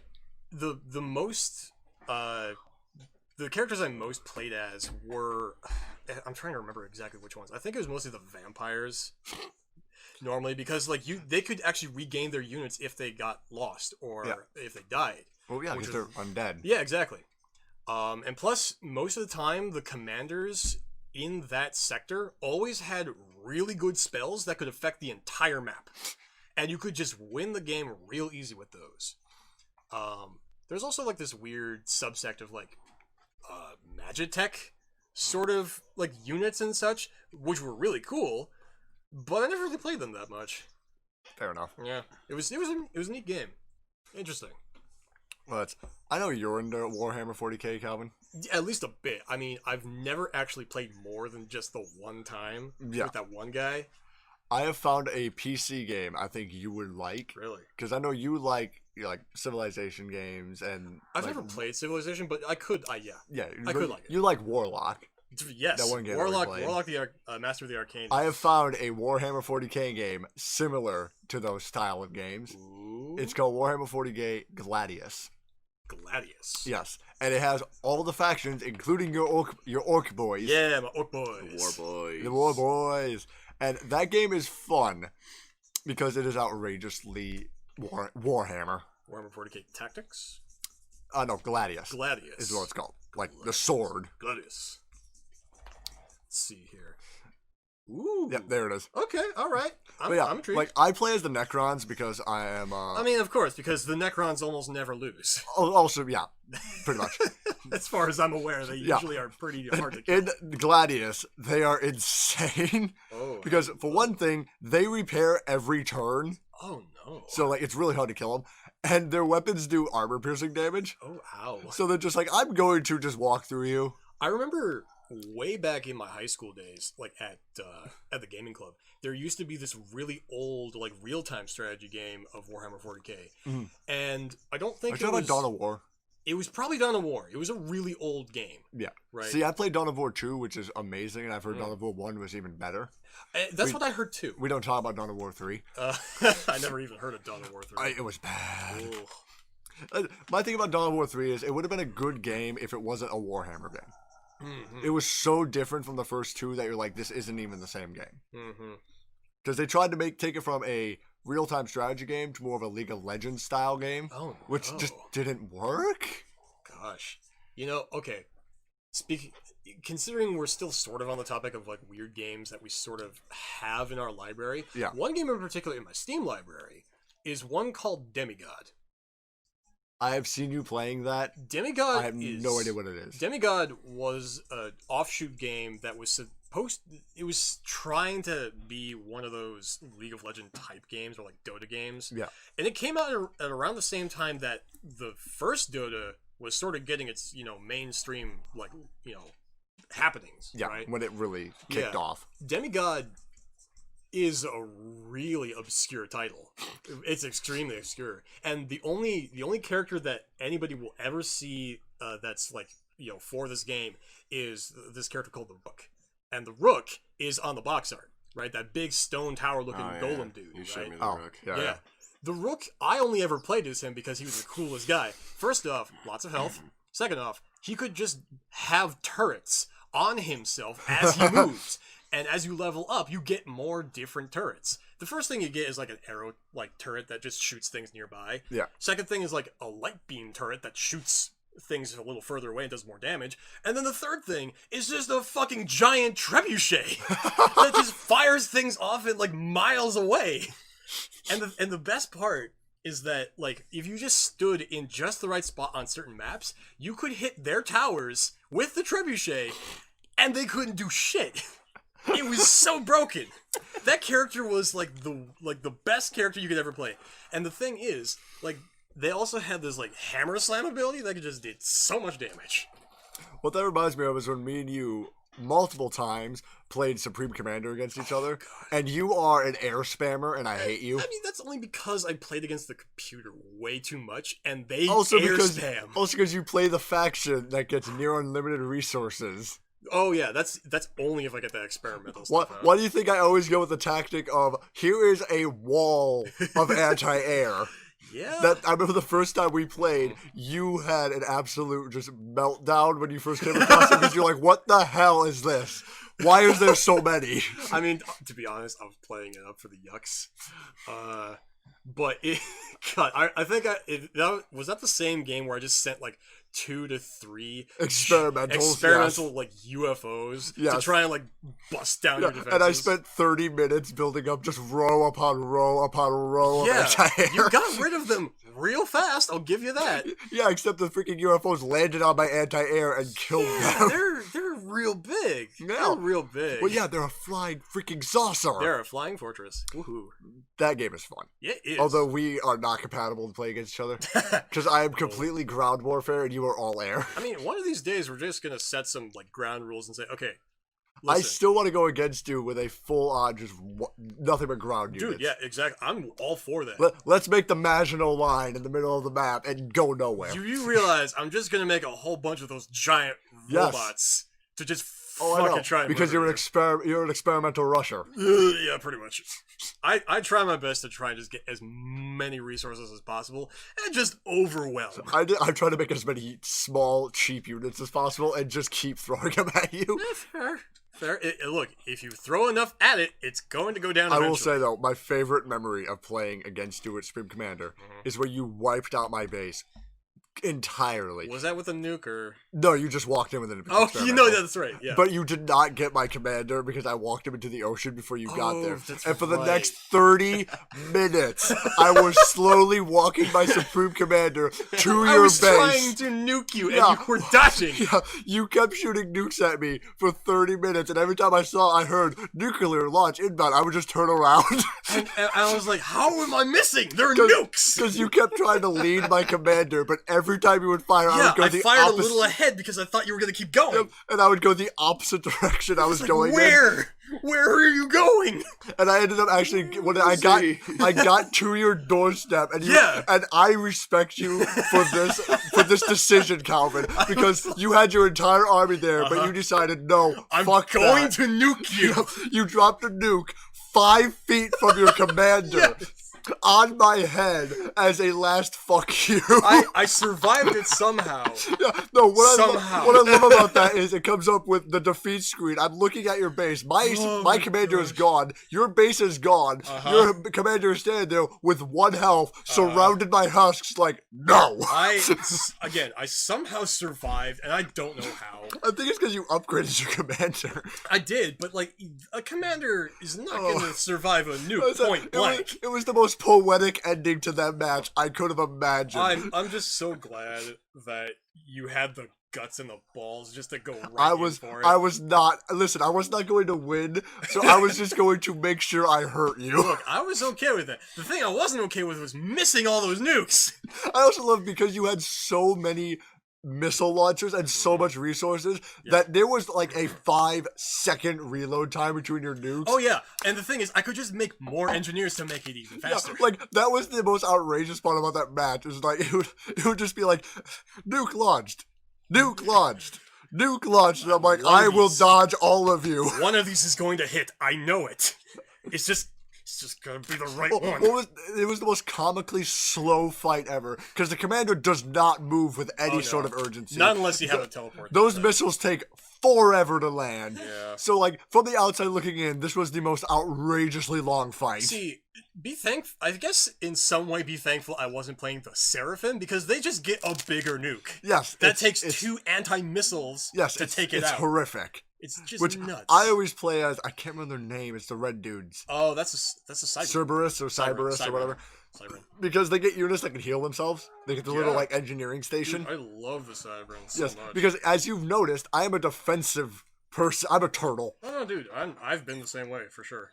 the most the characters I most played as were, I'm trying to remember exactly which ones. I think it was mostly the vampires. Normally, because like they could actually regain their units if they got lost or if they died. Well, yeah, because they're undead. Yeah, exactly. And plus, most of the time, the commanders in that sector always had really good spells that could affect the entire map, and you could just win the game real easy with those. There's also like this weird subsect of like Magitech sort of like units and such, which were really cool. But I never really played them that much. Fair enough. Yeah, it was a neat game. Interesting. Well, I know you're into Warhammer 40k, Calvin. At least a bit. I mean, I've never actually played more than just the one time with that one guy. I have found a PC game I think you would like. Really? Because I know you like Civilization games and. I've never played Civilization, but I could. Yeah, I could like it. You like Warlock. Yes, that one game Warlock, that we played. Warlock, the Master of the Arcane. I have found a Warhammer 40k game similar to those style of games. Ooh. It's called Warhammer 40k Gladius. Gladius. Yes, and it has all the factions, including your orc boys. Yeah, my orc boys. War boys. The war boys. And that game is fun because it is outrageously Warhammer. Warhammer 40k Tactics. No, Gladius. Gladius is what it's called. Like the sword. Gladius. Let's see here. Ooh. Yep, there it is. Okay, all right. But yeah, I'm intrigued. like I play as the Necrons because I am. I mean, of course, because the Necrons almost never lose. Also, yeah, pretty much. As far as I'm aware, they usually are pretty hard to kill. In Gladius, they are insane Oh. because for one thing, they repair every turn, Oh no. so like it's really hard to kill them, and their weapons do armor-piercing damage. Oh ow. So they're just like, I'm going to just walk through you. I remember way back in my high school days, like at the gaming club, there used to be this really old, like real-time strategy game of Warhammer 40k, Mhm. and I don't think Are you talking about Dawn of War? it was probably Dawn of War. It was a really old game, Yeah. right? See, I played Dawn of War 2, which is amazing, and I've heard Dawn of War 1 was even better. That's what I heard too. We don't talk about Dawn of War 3. I never even heard of Dawn of War 3. It was bad. Ooh. My thing about Dawn of War 3 is it would have been a good game if it wasn't a Warhammer game. Mm-hmm. It was so different from the first two that you're like, this isn't even the same game. Mm-hmm. Because they tried to take it from a real-time strategy game to more of a League of Legends style game, Oh, which no. just didn't work. Gosh. Okay. Considering we're still sort of on the topic of like weird games that we sort of have in our library, Yeah. one game in particular in my Steam library is one called Demigod. I have seen you playing that. Demigod I have no idea what it is. Demigod was an offshoot game that was it was trying to be one of those League of Legends type games or like Dota games. Yeah. And it came out at around the same time that the first Dota was sort of getting its, mainstream, like, happenings. Yeah, Right? when it really kicked Yeah. off. Demigod is a really obscure title. It's extremely obscure. And the only character that anybody will ever see that's like, for this game is this character called the Rook. and the Rook is on the box art, right? That big stone tower looking golem dude. You showed right? me the Rook. Yeah. The Rook, I only ever played as him because he was the coolest guy. First off, lots of health. Second off, he could just have turrets on himself as he moves. And as you level up, you get more different turrets. The first thing you get is like an arrow like turret that just shoots things nearby. Yeah. Second thing is like a light beam turret that shoots things a little further away and does more damage. And then the third thing is just a fucking giant trebuchet that just fires things off at like miles away. And the best part is that, like, if you just stood in just the right spot on certain maps, you could hit their towers with the trebuchet, and they couldn't do shit. It was so broken. That character was like the best character you could ever play. And the thing is, like, they also had this like hammer slam ability that just did so much damage. What that reminds me of is when me and you multiple times played Supreme Commander against each other, and you are an air spammer, and I hate you. I mean, that's only because I played against the computer way too much, and they Also air because spam. also because you play the faction that gets near unlimited resources. Oh yeah, that's only if I get that experimental stuff out. Why do you think I always go with the tactic of here is a wall of anti-air? Yeah. That I remember the first time we played, you had an absolute just meltdown when you first came across it because you're like, "What the hell is this? Why is there so many?" I mean, to be honest, I was playing it up for the yucks. But it, God, I think was that the same game where I just sent like 2 to 3 experimental like UFOs to try and like bust down your defenses. And I spent 30 minutes building up just row upon row upon row of anti-air. You got rid of them real fast, I'll give you that. Yeah, except the freaking UFOs landed on my anti-air and killed them. They're real big. Yeah. They're real big. Well, yeah, they're a flying freaking saucer. They're a flying fortress. Woohoo. That game is fun. Yeah, it is. Although we are not compatible to play against each other. Because I am completely ground warfare and you are all air. I mean, one of these days we're just going to set some like ground rules and say, okay, I listen. still want to go against you with a full-on just nothing but ground units. Dude, yeah, exactly. I'm all for that. Let's make the Maginot Line in the middle of the map and go nowhere. You realize I'm just going to make a whole bunch of those giant robots to just fucking try and because you're an experimental rusher. Yeah, pretty much. I try my best to try and just get as many resources as possible and just overwhelm. I try to make as many small, cheap units as possible and just keep throwing them at you. Fair. Look, if you throw enough at it, it's going to go down eventually. I will say, though, my favorite memory of playing against you at Supreme Commander is when you wiped out my base entirely. Was that with a nuke or? No, you just walked in with an Oh, you know that's right. Yeah. But you did not get my commander because I walked him into the ocean before you got there. And for the right. next 30 minutes, I was slowly walking my Supreme Commander to your base. I was trying to nuke you, and you were dodging. Yeah, you kept shooting nukes at me for 30 minutes, and every time I heard nuclear launch inbound, I would just turn around. and I was like, how am I missing? There are nukes! Because you kept trying to lead my commander, but every time you would fire, I would go the fired opposite. a little ahead because I thought you were going to keep going. And I would go the opposite direction I was going in. Where are you going? And I ended up actually when I got to your doorstep, and and I respect you for this decision, Calvin, because you had your entire army there, but you decided no, I'm fuck going that. to nuke you. You dropped a nuke 5 feet from your commander. On my head as a last fuck you. I survived it somehow. Yeah, no, what I love about that is it comes up with the defeat screen. I'm looking at your base. My commander is gone. Your base is gone. Your commander is standing there with 1 health, surrounded by husks. Like, no. I somehow survived, and I don't know how. I think it's because you upgraded your commander. I did, but like a commander is not going to survive a nuke point blank. It was the most poetic ending to that match I could have imagined. I'm just so glad that you had the guts and the balls just to go right for it. I was not going to win, so I was just going to make sure I hurt you. Look, I was okay with it. The thing I wasn't okay with was missing all those nukes. I also love because you had so many missile launchers and so much resources that there was like a 5-second reload time between your nukes. Oh yeah, and the thing is, I could just make more engineers to make it even faster. Yeah, like that was the most outrageous part about that match. It was like it would just be like nuke launched, nuke launched, and I'm like, One I of will these. dodge all of you. One of these is going to hit. I know it. It's just gonna be the right one. It was the most comically slow fight ever, because the commander does not move with any Oh, no. sort of urgency. Not unless you have a teleport. Those missiles take forever to land. Yeah. So, like, from the outside looking in, this was the most outrageously long fight. See, be thankful. I guess in some way, be thankful I wasn't playing the Seraphim because they just get a bigger nuke. Yes. That takes 2 anti-missiles to take it it's out. horrific. It's just Which nuts. I always play as, I can't remember their name, it's the red dudes. Oh, that's a Cyber. Cerberus or Cyberus or whatever. Cyber. Because they get units that can heal themselves. They get the little, Yeah. like, engineering station. Dude, I love the Cyberans so Yes, much. because as you've noticed, I am a defensive person. I'm a turtle. Oh no, dude, I've been the same way for sure.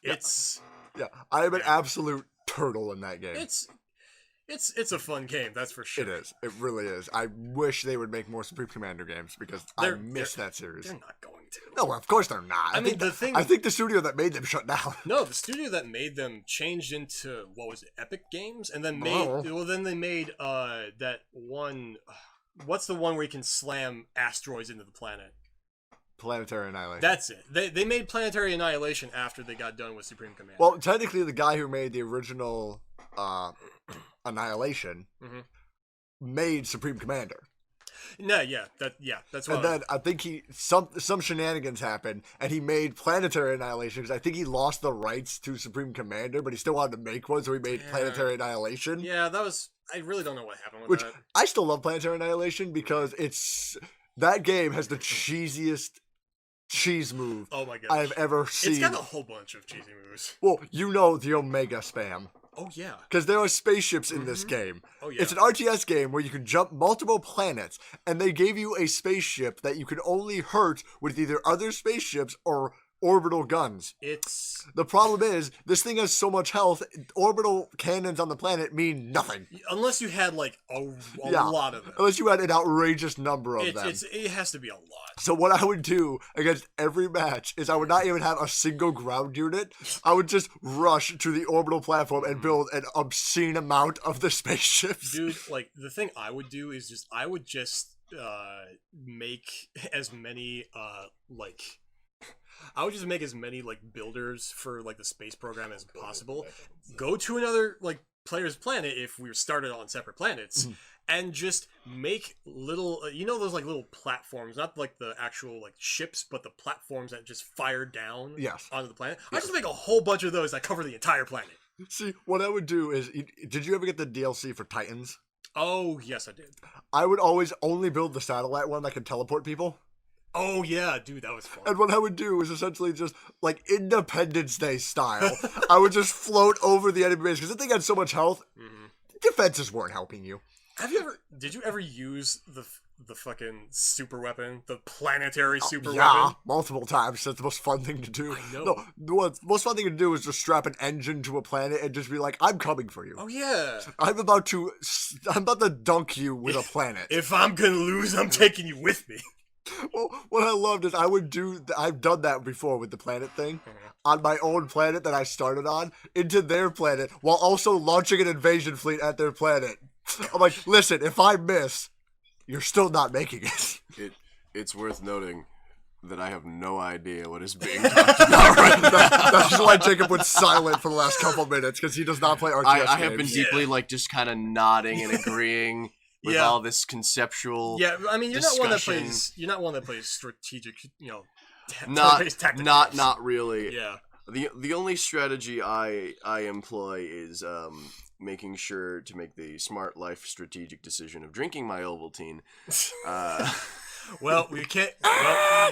Yeah. It's Yeah, I am an absolute turtle in that game. it's a fun game, that's for sure. It is. It really is. I wish they would make more Supreme Commander games because I miss that series. They're not going to. No, of course they're not. I mean, the thing. I think the studio that made them shut down. No, the studio that made them changed into what was it, Epic Games, and then Oh. then they made that one. What's the one where you can slam asteroids into the planet? Planetary Annihilation. That's it. They made Planetary Annihilation after they got done with Supreme Commander. Well, technically, the guy who made the original Annihilation Mhm. made Supreme Commander. No, that's what. And then I think some shenanigans happened, and he made Planetary Annihilation because I think he lost the rights to Supreme Commander, but he still wanted to make one, so he made Planetary Annihilation. Yeah, that was. I really don't know what happened with Which that. I still love Planetary Annihilation because that game has the cheesiest cheese move Oh my gosh. I've ever seen. It's got a whole bunch of cheesy moves. Well, you know the Omega spam. Oh yeah. Because there are spaceships in this game. Oh yeah. It's an RTS game where you can jump multiple planets, and they gave you a spaceship that you could only hurt with either other spaceships or orbital guns. It's The problem is, this thing has so much health, orbital cannons on the planet mean nothing. unless you had like a Yeah. lot of them. Unless you had an outrageous number of them. It has to be a lot. So what I would do against every match is I would not even have a single ground unit. I would just rush to the orbital platform and build an obscene amount of the spaceships. Dude, like the thing I would do is I would just make as many I would just make as many like builders for like the space program as possible. Go to another like player's planet if we were started on separate planets, and just make little those like little platforms, not like the actual like ships, but the platforms that just fire down Yes. onto the planet. I just make a whole bunch of those that cover the entire planet. See, what I would do is, did you ever get the DLC for Titans? Oh yes, I did. I would always only build the satellite one that could teleport people. Oh yeah, dude, that was fun. And what I would do is essentially just, like, Independence Day style. I would just float over the enemy base, because the thing had so much health, defenses weren't helping you. Did you ever use the fucking super weapon, the planetary super Yeah, weapon? multiple times. That's the most fun thing to do. I know. No, the most fun thing to do is just strap an engine to a planet and just be like, I'm coming for you. Oh yeah. I'm about to dunk you with a planet. If I'm gonna lose, I'm taking you with me. Well, what I loved is I've done that before with the planet thing on my own planet that I started on into their planet while also launching an invasion fleet at their planet. I'm like, listen, if I miss, you're still not making it. It's worth noting that I have no idea what is being talked about right now. That's just why Jacob went silent for the last couple minutes, because he does not play RTS I have been games. deeply like just kind of nodding and agreeing with Yeah. all this conceptual. Yeah, I mean you're not one that discussion. plays. You're not one that plays strategic. Not tactics. not really. Yeah. The only strategy I employ is making sure to make the smart life strategic decision of drinking my Ovaltine. Well, we can't. Well,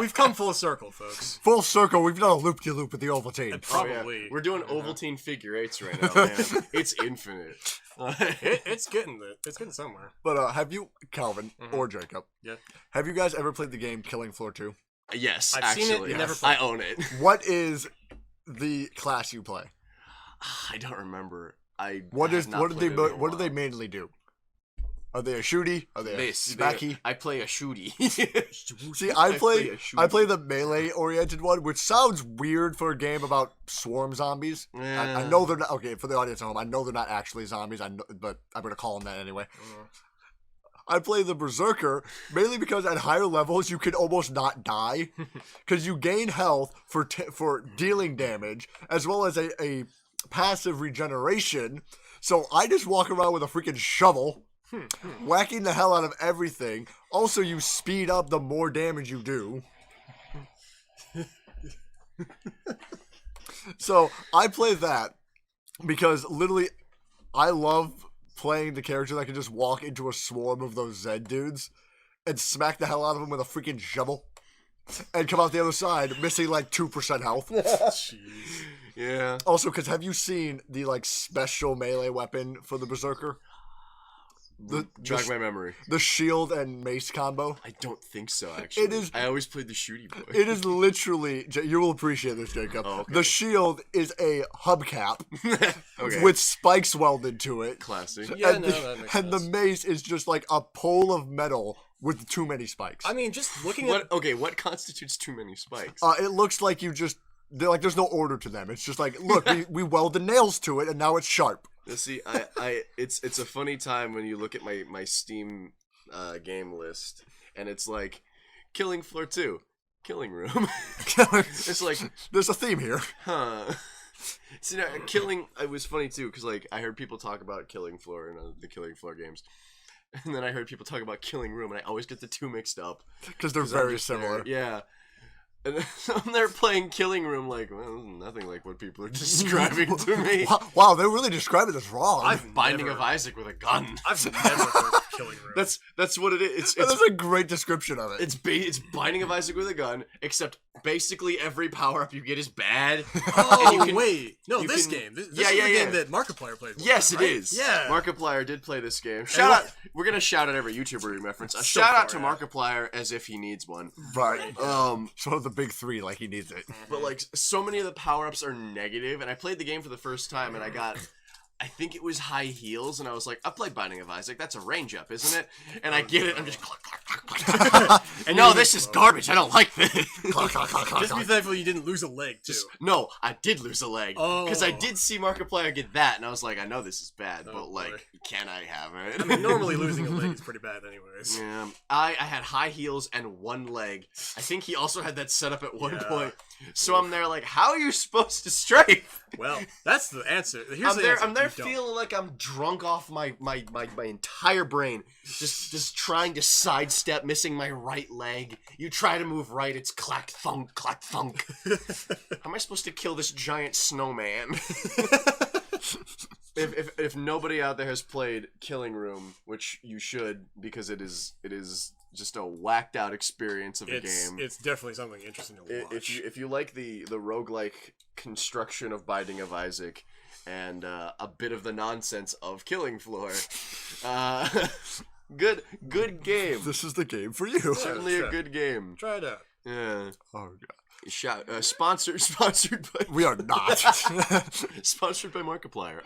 we've come full circle, folks. Full circle, we've done a loop-de-loop with the Ovaltine. Probably. We're doing Ovaltine figure eights right now, man. It's infinite. It's getting somewhere. But have you, Calvin, or Jacob, Yeah. have you guys ever played the game Killing Floor 2? Yes, I've actually, seen it, never played I own it. What is the class you play? I don't remember. What have not do they played it in a what do they while. mainly do? Are they a shooty? Are they a smacky? I play a shooty. See, I play a shooty. I play the melee oriented one, which sounds weird for a game about swarm zombies. I Yeah. know they're not okay for the audience at home. I know they're not actually zombies. But I'm gonna call them that anyway. I play the Berserker mainly because at higher levels you can almost not die because you gain health for dealing damage as well as a passive regeneration. So I just walk around with a freaking shovel, whacking the hell out of everything. Also, you speed up the more damage you do. So I play that because literally I love playing the character that can just walk into a swarm of those Zed dudes and smack the hell out of them with a freaking shovel and come out the other side missing like 2% health. Jeez. Yeah. Also, because have you seen the like special melee weapon for the Berserker? Jog my memory. The shield and mace combo. I don't think so, actually. It is. I always played the shooty boy. It is literally. You will appreciate this, Jacob. Oh, okay. The shield is a hubcap Okay. with spikes welded to it. Classic. Yeah, and no, that makes and the sense. mace is just like a pole of metal with too many spikes. I mean, just looking at What constitutes too many spikes? It looks like you just. There's no order to them. It's just like, look, we welded nails to it, and now it's sharp. See, it's a funny time when you look at my Steam game list, and it's like, Killing Floor 2, Killing Room. It's like, There's a theme here. huh. See, now, it was funny too, because like, I heard people talk about Killing Floor in the Killing Floor games. And then I heard people talk about Killing Room, and I always get the two mixed up. Because they're 'Cause I'm very just there. similar. Yeah. And then I'm there playing Killing Room, like, well, this is nothing like what people are describing to me. Wow, they're really describing this wrong. Binding never- of Isaac with a gun. I've never heard of Killing Room. That's what it is. That's a great description of it. It's Binding of Isaac with a gun, except basically every power up you get is bad. Oh, And you can- wait. No, you this can- game. This Yeah, is yeah, the yeah. game that Markiplier played. Yes, right? it is. Yeah. Markiplier did play this game. Shout out. We're gonna shout out every YouTuber we reference. A So shout out to far, yeah. Markiplier as if he needs one. Right. Um, So the big three, like he needs it. but like so many of the power ups are negative, and I played the game for the first time, and I think it was high heels, and I was like, I played Binding of Isaac. That's a range up, isn't it? And I get it. I'm just clack, clack, clack, clack. And no, this is garbage. I don't like this. Just be thankful you didn't lose a leg, too. No, I did lose a leg because I Oh. did see Markiplier get that, and I was like, I know this is bad, Oh, but boy. like, can I have it? I mean, normally losing a leg is pretty bad anyways. Yeah, I had high heels and one leg. I think he also had that set up at one Yeah. point. So I'm there like, how are you supposed to strafe? Well, that's the answer. Here's I'm the there. answer. I'm there You don't. feeling like I'm drunk off my entire brain, just trying to sidestep, missing my right leg. You try to move right, it's clack thunk, clack thunk. How am I supposed to kill this giant snowman? If nobody out there has played Killing Room, which you should, because it is just a whacked out experience of a game. It's definitely something interesting to watch. If you like the roguelike construction of Binding of Isaac and a bit of the nonsense of Killing Floor, good game. This is the game for you. Certainly sure. a good game. Try it out. Yeah. Oh god. Sponsored by We are not. sponsored by Markiplier.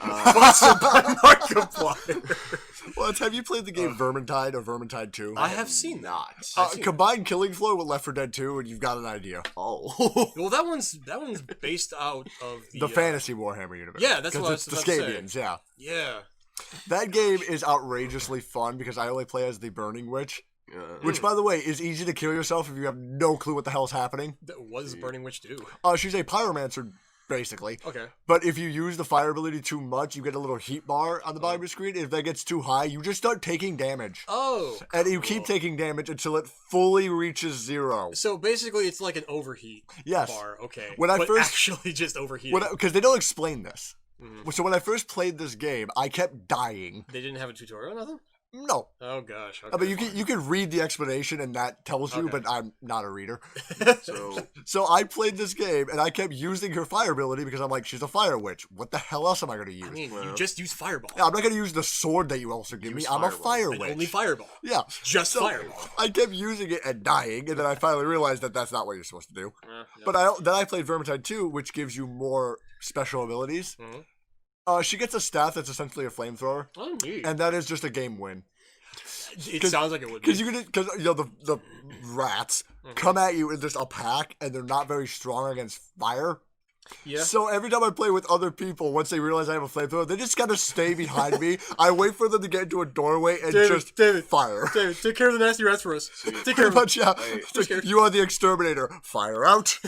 Markiplier. Well, have you played the game Vermintide or Vermintide 2? I have seen that. not. I've seen Combine Killing Floor with Left 4 Dead 2 and you've got an idea. Oh. Well, that one's based out of The fantasy Warhammer universe. Yeah, that's 'Cause what I it's was the about to say. Scabians, yeah. Yeah. That game is outrageously fun because I only play as the Burning Witch. Uh, Which, by the way, is easy to kill yourself if you have no clue what the hell's happening. What does Burning Witch do? She's a pyromancer, basically. Okay. But if you use the fire ability too much, you get a little heat bar on the bottom of your screen. If that gets too high, you just start taking damage. Oh. And you keep taking damage until it fully reaches 0. So basically, it's like an overheat Yes. bar. Okay. When I but first- actually just overheating. Because they don't explain this. Mhm. So when I first played this game, I kept dying. They didn't have a tutorial or nothing? No. Oh gosh. I mean, Okay, you can read the explanation and that tells you, Okay. but I'm not a reader. so So I played this game and I kept using her fire ability because I'm like, she's a fire witch. What the hell else am I going to use? I mean, you Well. just use Fireball. Yeah, I'm not going to use the sword that you also give me. Use I'm a Fireball. fire And witch. only Fireball. Yeah. Just So Fireball. I kept using it and dying, and then I finally realized that that's not what you're supposed to do. Yeah. But then I played Vermintide 2, which gives you more special abilities. Mhm. She gets a staff that's essentially a flamethrower, Oh, neat. and that is just a game win. It sounds like it would be. Because the rats come at you in just a pack, and they're not very strong against fire. Yeah. So every time I play with other people, once they realize I have a flamethrower, they just kind of stay behind me. I wait for them to get into a doorway and just fire. David, take care of the nasty rats for us. Take care Pretty of much, yeah. Hey, It's like, you are the exterminator. Fire out.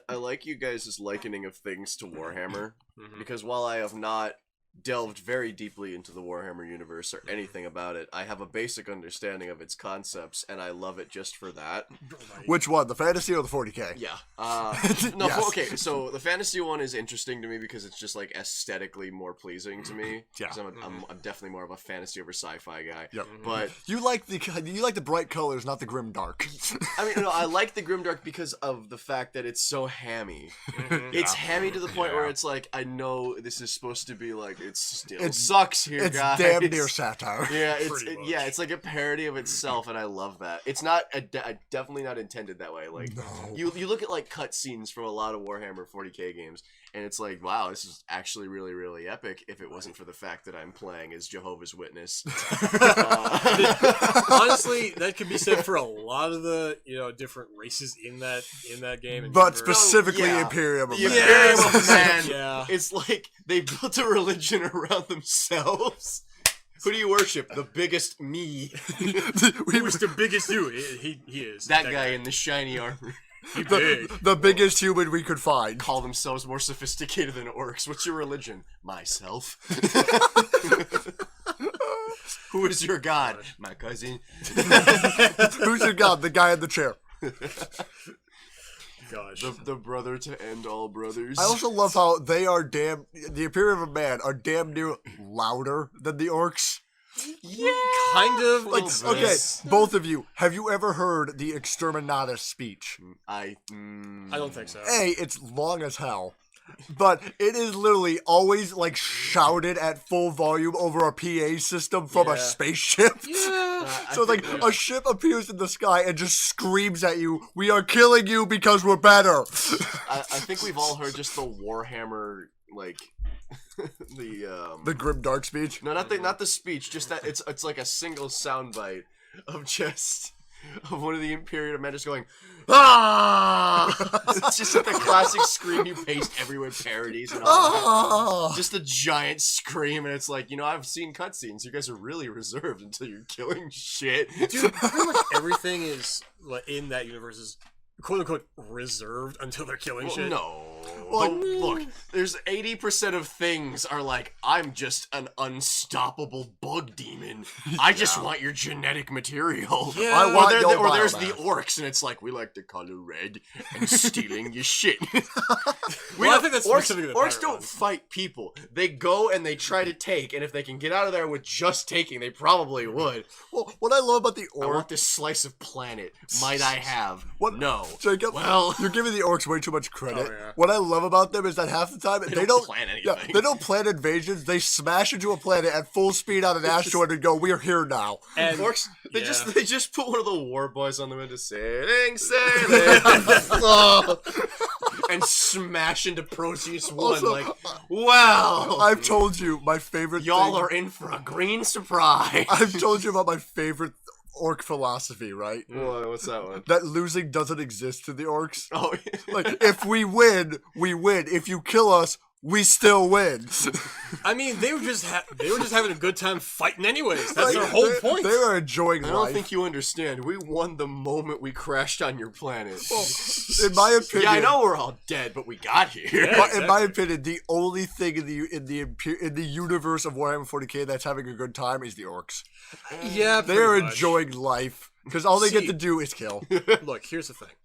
I like you guys' likening of things to Warhammer, because while I have not delved very deeply into the Warhammer universe or anything about it, I have a basic understanding of its concepts, and I love it just for that. Which one, the fantasy or the 40k? Yeah. No, Yes. okay, so the fantasy one is interesting to me because it's just, like, aesthetically more pleasing to me. Yeah. 'Cause I'm definitely more of a fantasy over sci-fi guy. Yep. But You like the bright colors, not the grim dark. I mean, no, I like the grimdark because of the fact that it's so hammy. It's hammy to the point where it's like, I know this is supposed to be like, it sucks here, It's guys. damn near satire. Yeah, Pretty much. it's like a parody of itself, and I love that. It's not definitely not intended that way. Like No. you look at like cutscenes from a lot of Warhammer 40k games, and it's like, wow, this is actually really really epic. If it wasn't for the fact that I'm playing as Jehovah's Witness. Honestly, that could be said for a lot of the different races in that game. and But universe. specifically Yeah. Imperium of The Man. Imperium of Man. Yeah. It's like they built a religion around themselves. Who do you worship? The biggest me. Who's the biggest you? He is. That guy in the shiny armor. He big. The biggest human we could find. Call themselves more sophisticated than orcs. What's your religion? Myself. Who is your god? My cousin. Who's your god? The guy in the chair. Gosh. The brother to end all brothers. I also love how the Imperium of Man are damn near louder than the orcs. Kind of. Like, It's- Okay, both of you, have you ever heard the Exterminatus speech? I I don't think so. It's long as hell. But it is literally always like shouted at full volume over a PA system from a Yeah. spaceship. Yeah. So it's like a ship appears in the sky and just screams at you, "We are killing you because we're better." I think we've all heard just the Warhammer, like The grim dark speech. No, not the speech. Just that it's like a single soundbite of just of one of the Imperial men just going, ah! It's just like the classic scream you paste everywhere, parodies and all. Ah! Just a giant scream, and it's like, I've seen cutscenes. You guys are really reserved until you're killing shit. Dude, pretty much everything is like in that universe is quote unquote reserved until they're killing Well, shit. no. Well, But look, there's 80% of things are like, I'm just an unstoppable bug demon. I just want your genetic material. Yeah. I want your or there's the biomass. orcs, and it's like, we like the color red and stealing your shit. Well, I think that's orcs, specifically the orcs pirate don't ones. fight people. They go and they try to take, and if they can get out of there with just taking, they probably would. Well, what I love about the I want orc, this slice of planet. Might I have? What- No. Jacob, Well- you're giving the orcs way too much credit. Oh, yeah. What I love about them is that half the time they don't plan anything. Yeah, they don't plan invasions. They smash into a planet at full speed on an asteroid and go, "We're here now." And Orcs, they yeah. just put one of the war boys on the window, sailing, oh, and smash into Proteus One. Also, like, wow, I've told you my favorite. y'all thing. are in for a green surprise. I've told you about my favorite orc philosophy, right? What's that one? That losing doesn't exist to the orcs. Oh, Like, if we win, we win. If you kill us, we still win. I mean, they were just having a good time fighting anyways. That's Like, their whole they- point. They are enjoying I don't life. think you understand. We won the moment we crashed on your planet. In my opinion, Yeah, I know we're all dead, but we got here. Yeah. But in my Exactly. opinion, the only thing in the universe of Warhammer 40k that's having a good time is the orcs. Yeah, They are pretty much. enjoying life because all they get See- to do is kill. Look, here's the thing.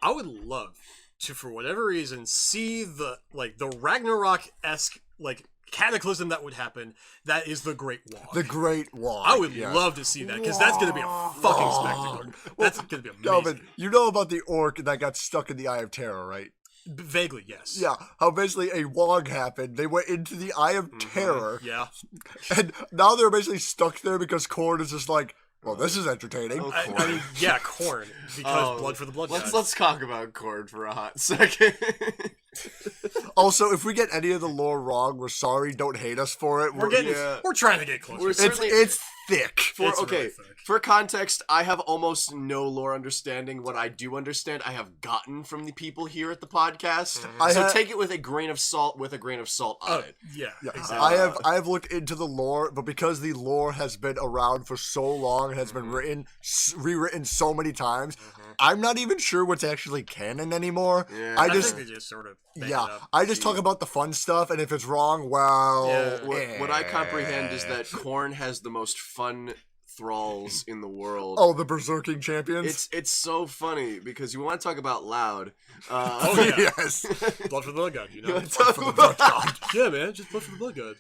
I would love to, for whatever reason, see the Ragnarok-esque cataclysm that would happen. That is the Great Wall. The Great Wall. I would yes. love to see that because that's gonna be a fucking spectacle. That's gonna be amazing. Galvin, you know about the orc that got stuck in the Eye of Terror, right? Vaguely, yes. Yeah, how basically a wog happened. They went into the Eye of Terror, Yeah. and now they're basically stuck there because Korn is just like, well, this is entertaining. Oh, I mean, yeah, corn because Oh, blood for the blood. Let's gods. talk about Cord for a hot second. Also, if we get any of the lore wrong, we're sorry. Don't hate us for it. We're trying to get closer. We're certainly- It's thick. It's really thick. For context, I have almost no lore understanding. What I do understand, I have gotten from the people here at the podcast. Take it with a grain of salt. On it. Yeah, Yeah, exactly. I have looked into the lore, but because the lore has been around for so long and has been rewritten so many times, I'm not even sure what's actually canon anymore. Yeah. I I just think they just sort of made it yeah, up. I just talk about the fun stuff, and if it's wrong, well, Yeah. What I comprehend is that Korn has the most fun thralls in the world. oh, the berserking champions. It's so funny because you want to talk about loud. Oh, yeah. Yes. Blood for the blood god, you You know? wanna talk about- Yeah, man, just blood for the blood god.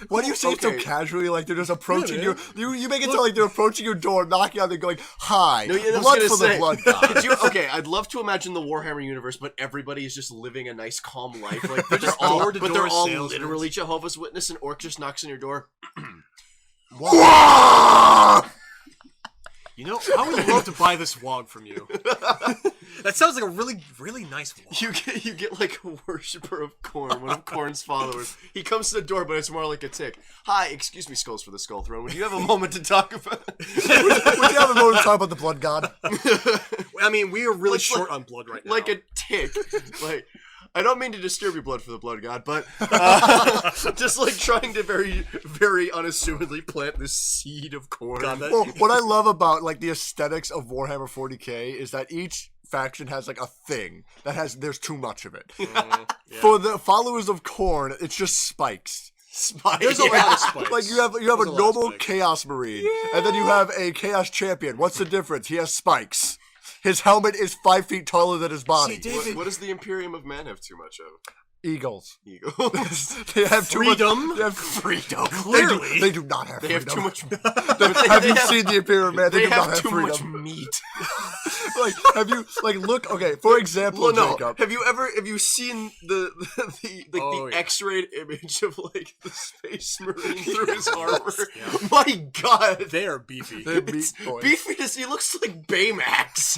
Why do you say it so Okay. casually, like they're just approaching Yeah, you make it sound like they're approaching your door, knocking on it, going, "Hi, No, yeah, I was blood gonna for say, the blood god." okay, I'd love to imagine the Warhammer universe, but everybody is just living a nice, calm life. Like they're Just all, door-to-door but they're all salesmen. literally Jehovah's Witness. An orc just knocks on your door. You know, I would love to buy this wog from you. That sounds like a really, really nice wog. You get like a worshiper of Korn, one of Korn's followers. He comes to the door, but it's more like a tick. Hi, excuse me, Skulls for the Skull Throne. Would you have a moment to talk about? Would you have a moment to talk about the blood god? I mean, we are really Like- short on blood right now. Like a tick. Like I don't mean to disturb your blood for the blood god, but just like trying to very, very unassumedly plant this seed of corn. God, that- Well, what I love about like the aesthetics of Warhammer 40k is that each faction has like a thing there's too much of it. Yeah. For the followers of Khorne, it's just spikes. Spike. There's a lot of spikes. Like you have There's a a lot of noble spikes. chaos marine, and then you have a chaos champion. What's the difference? He has spikes. His helmet is 5 feet taller than his body. See, David, What does the Imperium of Man have too much of? Eagles. Eagles. They have too much Freedom? They have Freedom. Clearly. They do not have They have freedom. too much. Have you seen the Imperial Man? They They do not have have too much freedom. meat. Like, have you look? Okay, for example, Well, no. Jacob. Have you seen the Oh, yeah. X-rayed image of like the Space Marine through his armor? Yeah. My God. they are beefy. They're meat boys. Beefiness. He looks like Baymax.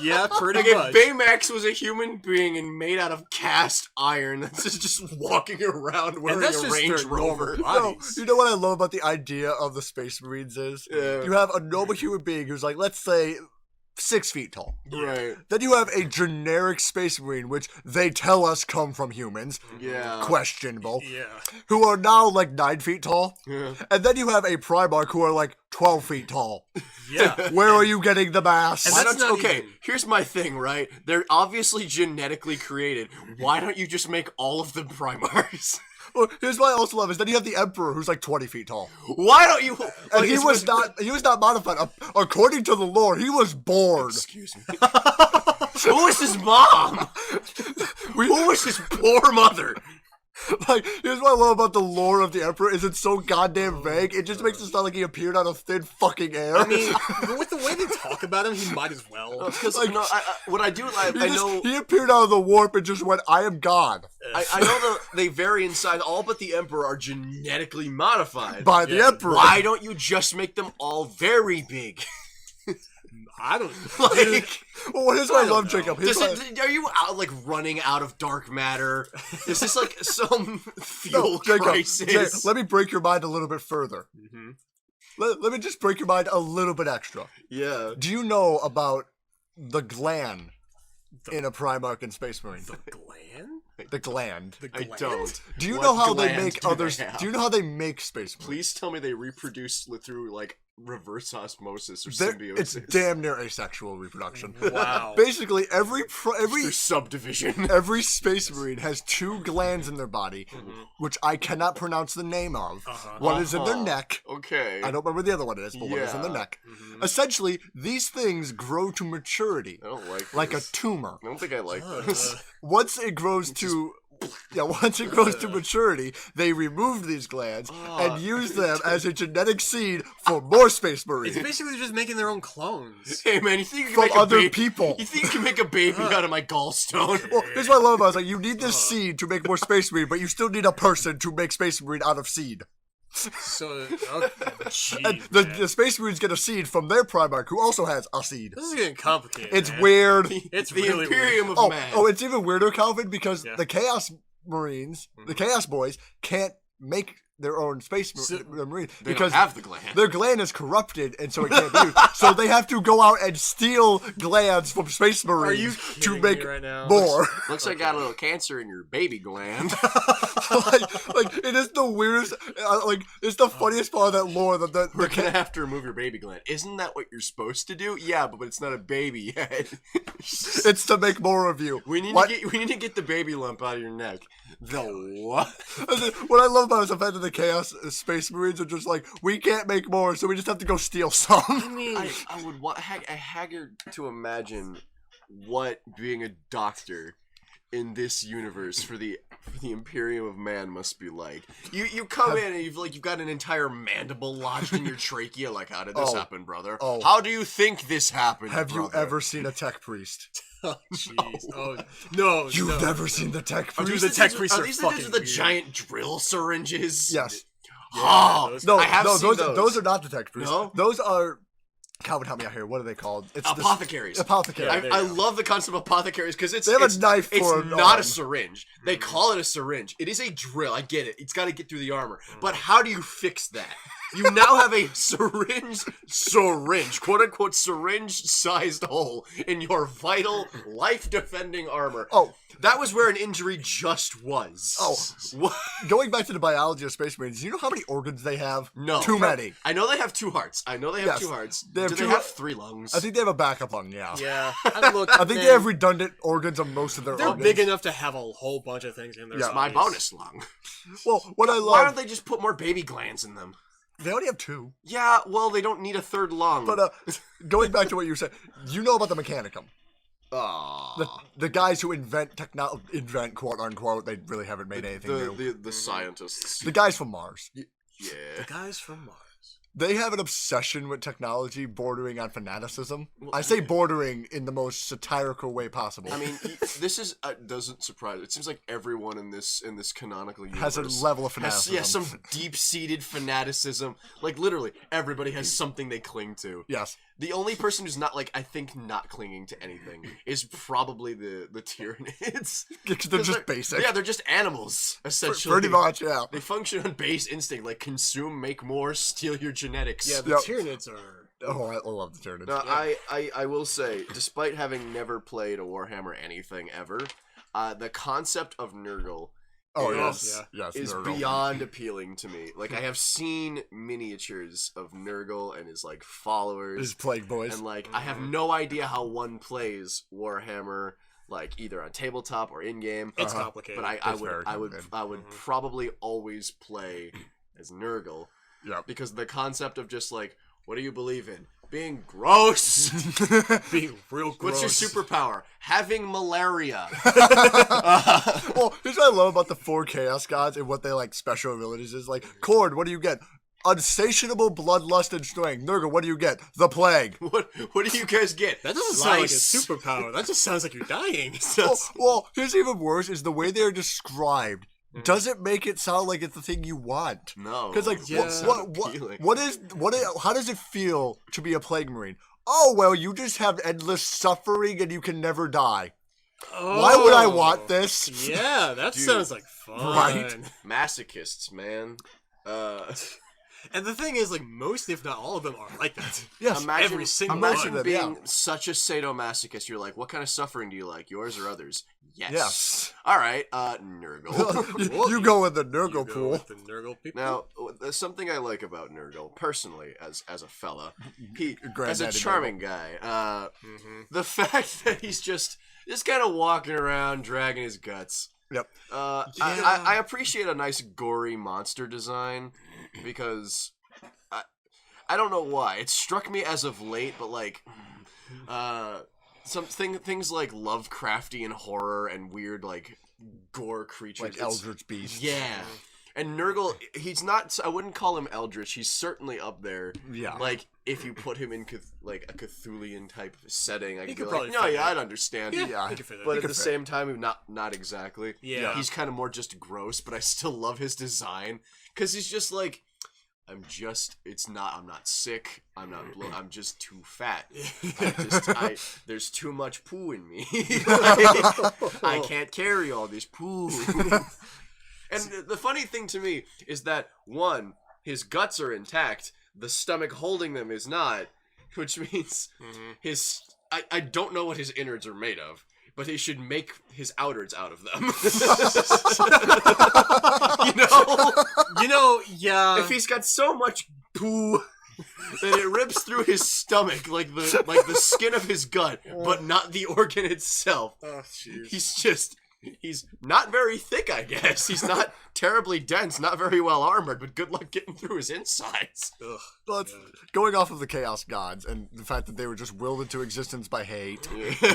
Yeah, pretty Like much. if Baymax was a human being and made out of cast iron, that's just walking around wearing that's a just Range their normal Rover. body. No, you know what I love about the idea of the Space Marines is Yeah. you have a noble human being who's like, let's say, 6 feet tall. Right. Then you have a generic Space Marine, which they tell us come from humans, Yeah. questionable, Yeah. who are now like 9 feet tall. Yeah. And then you have a Primarch who are like 12 feet tall. Yeah. Where are you getting the mass? And Why that's don't you, not okay, even- here's my thing, right? They're obviously genetically created. Why don't you just make all of them Primars? Well, here's what I also love is then you have the Emperor who's like 20 feet tall. Why don't you? And like, he it's- was not modified. According to the lore, he was born. Excuse me. Who was his mom? Who was his poor mother? Like, here's what I love about the lore of the Emperor is it's so goddamn vague. It just makes it sound like he appeared out of thin fucking air. I mean, with the way they talk about him, he might as well. Because Like- no, what I do, he appeared out of the warp and just went, I am God. I know they vary in size. All but the Emperor are genetically modified. By the Yeah. Emperor. Why don't you just make them all very big? I don't. Like, Well, here's what I I don't love, know. Jacob. Here's what are you out like running out of dark matter? Is this like some fuel Jacob, crisis? Jake, let me break your mind a little bit further. Mhm. Let me just break your mind a little bit extra. Yeah. Do you know about the gland The- in a Primarch and Space Marine? The gland? The gland. The I gland? don't. Do you What know how they gland make do they others? have? Do you know how they make Space Marines? Please tell me they reproduce through like reverse osmosis or They're- symbiosis. It's damn near asexual reproduction. Wow. Basically, every Through subdivision. every Space Marine has 2 glands in their body, Mhm. which I cannot pronounce the name of. Uh-huh. One is in their Uh-huh. neck. Okay. I don't remember the other one is, but one is in the Yeah. neck. Mhm. Essentially, these things grow to maturity, I don't like a this. tumor. I don't think I like Uh, this. Once it grows to once it grows to maturity, they remove these glands and use them as a genetic seed for more Space It's Marines basically just making their own clones. Hey man, you think you can from make a other baby? people. You think you can make a baby out of my gallstone? Well, here's what I love about it. It's like, you need this seed to make more Space Marine, but you still need a person to make Space Marine out of seed. So, And jeez, the Space Marines get a seed from their Primarch, who also has a seed. this is getting complicated. It's man. weird. It's the really Imperium weird. of Man. It's even weirder, Calvin, because Yeah. the Chaos Marines, the Chaos Boys, can't make their own Space Marines They because don't have the gland. their gland is corrupted, and so it can't be used. So they have to go out and steal glands from Space Are you Marines to kidding make me right now? more. Looks like you got a little cancer in your baby gland. like it is the weirdest. It's the funniest part of that lore that We're the gonna have to remove your baby gland. Isn't that what you're supposed to do? Yeah, but it's not a baby yet. it's to make more of you. we need What? to get the baby lump out of your neck. The what? What I love about it is the fact that the Chaos Space Marines are just like, we can't make more, so we just have to go steal some. I would want I haggard to imagine what being a doctor in this universe for the Imperium of Man must be like. You come in and you've got an entire mandible lodged in your trachea. Like, how did this happen, brother? Oh. How do you think this happened? Have you brother? ever seen a tech priest? Oh, jeez. Oh, no. You've no. never seen the tech Dude, priest? the tech priests Are are these the dudes fucking with the weird. giant drill syringes? Yes. Oh, those- No, I have seen those are not the tech priests. No? Those are Calvin, help me out here. What are they called? It's Apothecaries. Apothecaries. Yeah, there I you go. love the concept of apothecaries because They have a knife it's for an not arm. a syringe. They call it a syringe. It is a drill. I get it. It's got to get through the armor. But how do you fix that? You now have a syringe, quote unquote, syringe-sized hole in your vital, life-defending armor. Oh. That was where an injury just was. Oh. What? Going back to the biology of Space Marines, do you know how many organs they have? No. Too many. I know they have 2 hearts. I know they have Yes. 2 hearts. They have Do 2 they have 3 lungs? I think they have a backup lung, yeah. Yeah. Look, I think they have redundant organs on most of their They're organs. big enough to have a whole bunch of things in their Yeah, My bodies. bonus lung. Well, what I Why don't love, they just put more baby glands in them? they only have 2. Yeah, well, they don't need a 3rd lung. But going back to what you said, you know about the Mechanicum. Aw. The guys who invent quote unquote, they really haven't made anything new. the scientists. The guys from Mars. Yeah. Guys from Mars. They have an obsession with technology bordering on fanaticism. I say bordering in the most satirical way possible. I mean, this is doesn't surprise. It seems like everyone in this canonical universe has a level of has, fanaticism. some deep-seated fanaticism. Like literally, everybody has something they cling to. Yes. The only person who's not not clinging to anything is probably the Tyranids. They're just basic. Yeah, they're just animals essentially. Pretty much, yeah. They function on base instinct, like consume, make more, steal your genetics. Yeah, the Yep. Tyranids are... Oh, I love the Tyranids. No, I will say, despite having never played a Warhammer anything ever, the concept of Nurgle Oh, is, yes. is Nurgle. beyond appealing to me. Like, I have seen miniatures of Nurgle and his, like, followers. His Plague Boys. And, like, I have no idea how one plays Warhammer, like, either on tabletop or in-game. It's complicated. But I It's very would complicated. probably always play as Nurgle. Yep. Because the concept of just, like, what do you believe in? Being gross. Being real gross. What's your superpower? Having malaria. Well, here's what I love about the 4 Chaos Gods and what they like special abilities is. Like, Cord, what do you get? Unsatiable bloodlust and strength. Nurgle, what do you get? The Plague. What do you guys get? That doesn't sound like a Lice. superpower. That just sounds like you're dying. Well, here's even worse is the way they're described. Doesn't make it sound like it's the thing you want. No. Because like, Yeah. how does it feel to be a Plague Marine? Oh well, you just have endless suffering and you can never die. Why would I want this? Yeah, that Dude. sounds like fun. Right? Masochists, man. And the thing is, like, most, if not all of them, are like that. Yes. Every single imagine one. being Yeah. such a sadomasochist. You're like, what kind of suffering do you like? Yours or others? Yes. Yes. All right, Nurgle. you go in the You Nurgle go pool. with the Nurgle people. Now, there's something I like about Nurgle, personally, as a fella. He, as a Granddaddy charming guy. Mm-hmm. The fact that he's just kind of walking around, dragging his guts. Yep. I appreciate a nice gory monster design because I don't know why it struck me as of late, but like things like Lovecraftian horror and weird like gore creatures, Like Eldritch Beast. yeah. And Nurgle, he's not. I wouldn't call him Eldritch. He's certainly up there. Yeah. Like if you put him in like a Cthulian type setting, I could be could like, probably no, fit yeah, in. I'd understand. Yeah. He could fit in. But He at could the fit. same time, not exactly. Yeah. He's kind of more just gross, but I still love his design because he's just like I'm not sick. I'm just too fat. There's too much poo in me. I can't carry all this poo. And the funny thing to me is that, one, his guts are intact, the stomach holding them is not, which means I don't know what his innards are made of, but he should make his outards out of them. Yeah. If he's got so much poo that it rips through his stomach like the skin of his gut, but not the organ itself. Oh, jeez. He's not very thick, I guess. He's not terribly dense, not very well armored, but good luck getting through his insides. Ugh. But going off of the Chaos Gods and the fact that they were just willed into existence by hate,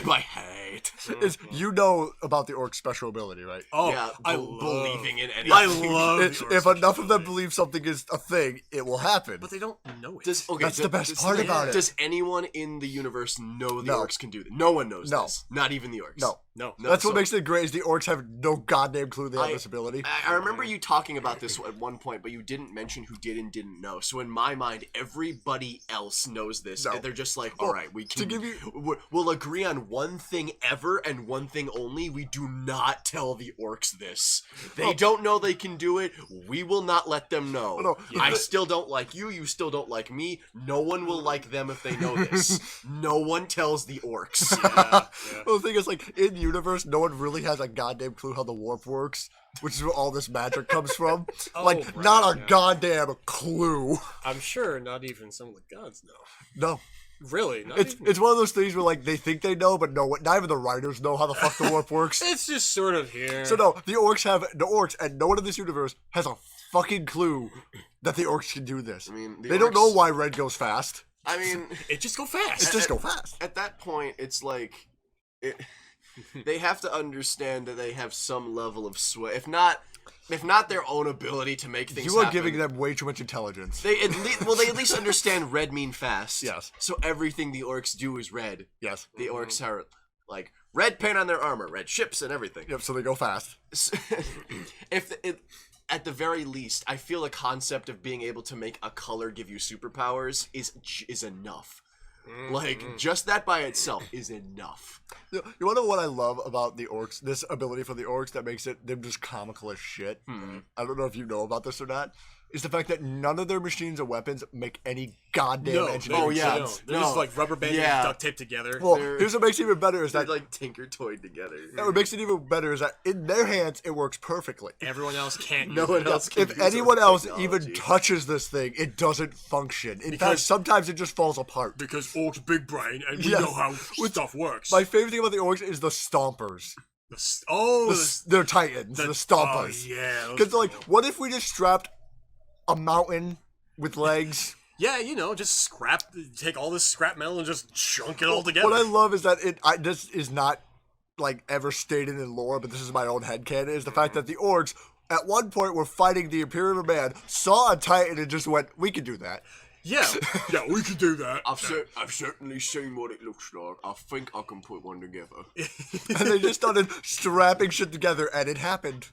By hate. is you know about the orc's special ability, right? Oh, Yeah, I believing in anything. I love If enough of them believe something is a thing, it will happen. But they don't know it. That's the best part about it. Does anyone in the universe know the No. orcs can do this? No one knows No. this. Not even the orcs. No. No. That's what so- makes it great is the orcs have no goddamn clue they have this ability. I remember you talking about this at one point, but you didn't mention who did and didn't know. So in my mind, everybody else knows this. No. And they're just like, all right, we can. give We'll agree on one thing ever and one thing only. We do not tell the orcs this. They don't know they can do it. We will not let them know. No. I still don't like you. You still don't like me. No one will like them if they know this. No one tells the orcs. Yeah. Well, the thing is, like, in universe, no one really has a goddamn clue how the warp works, which is where all this magic comes from. Right, not a yeah. goddamn clue. I'm sure not even some of the gods know. No. Really? Not It's even... it's one of those things where, like, they think they know, but no, not even the writers know how the fuck the warp works. It's just sort of here. So no, the orcs, and no one in this universe has a fucking clue that the orcs can do this. I mean, the They don't know orcs- why red goes fast. I mean, It just go fast. It just go fast. at that point, it's like they have to understand that they have some level of sway. If not their own ability to make things You are happen, giving them way too much intelligence. They at least understand red mean fast. Yes. So everything the orcs do is red. Yes. The orcs are like red paint on their armor, red ships, and everything. Yep. So they go fast. At the very least, I feel the concept of being able to make a color give you superpowers is enough. Like, just that by itself is enough. You want to know what I love about the orcs? This ability for the orcs that makes them just comical as shit. I don't know if you know about this or not. Is the fact that none of their machines or weapons make any goddamn engineering Oh, yeah. sense. They're just like rubber banded Yeah. and duct taped together. Well, They're- here's what makes it even better is They're that like tinker toyed together. what makes it even better is that in their hands it works perfectly. Everyone else can't. No use one it. else can If use anyone our else technology. even touches this thing, it doesn't function. In fact, Because- sometimes it just falls apart. Because orcs big brain and we Yes. know how stuff works. My favorite thing about the orcs is the stompers. They're titans, the stompers. Oh, yeah. those- Because like, what if we just strapped a mountain with legs? Yeah, just take all this scrap metal and just chunk it all together. What I love is that this is not like ever stated in lore, but this is my own headcanon, is the fact that the orcs at one point were fighting the Imperial Man, saw a titan and just went, we could do that. Yeah, we can do that. I've certainly seen what it looks like. I think I can put one together. And they just started strapping shit together and it happened.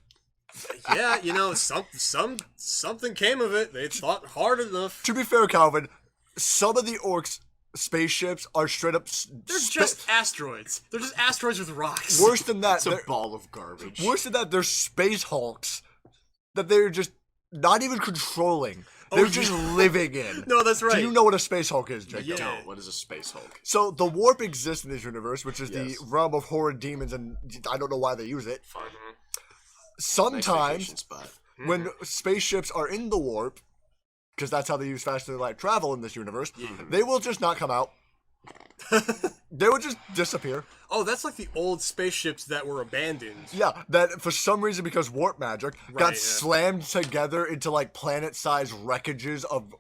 Yeah, something came of it. They thought hard enough. To be fair, Calvin, some of the orcs' spaceships are straight up They're just asteroids. They're just asteroids with rocks. worse than that. It's a They're, ball of garbage. worse than that, they're space hulks that they're just not even controlling. They're just living in. No, that's right. Do you know what a space hulk is, Jacob? Yeah. Don't. What is a space Hulk? So the warp exists in this universe, which is Yes. the realm of horrid demons, and I don't know why they use it. Fun. Nice Sometimes vacation spot. when spaceships are in the warp, because that's how they use faster than light travel in this universe, they will just not come out. They will just disappear. Oh, that's like the old spaceships that were abandoned. Yeah, that for some reason, because warp magic, got Right, yeah. slammed together into like planet-sized wreckages of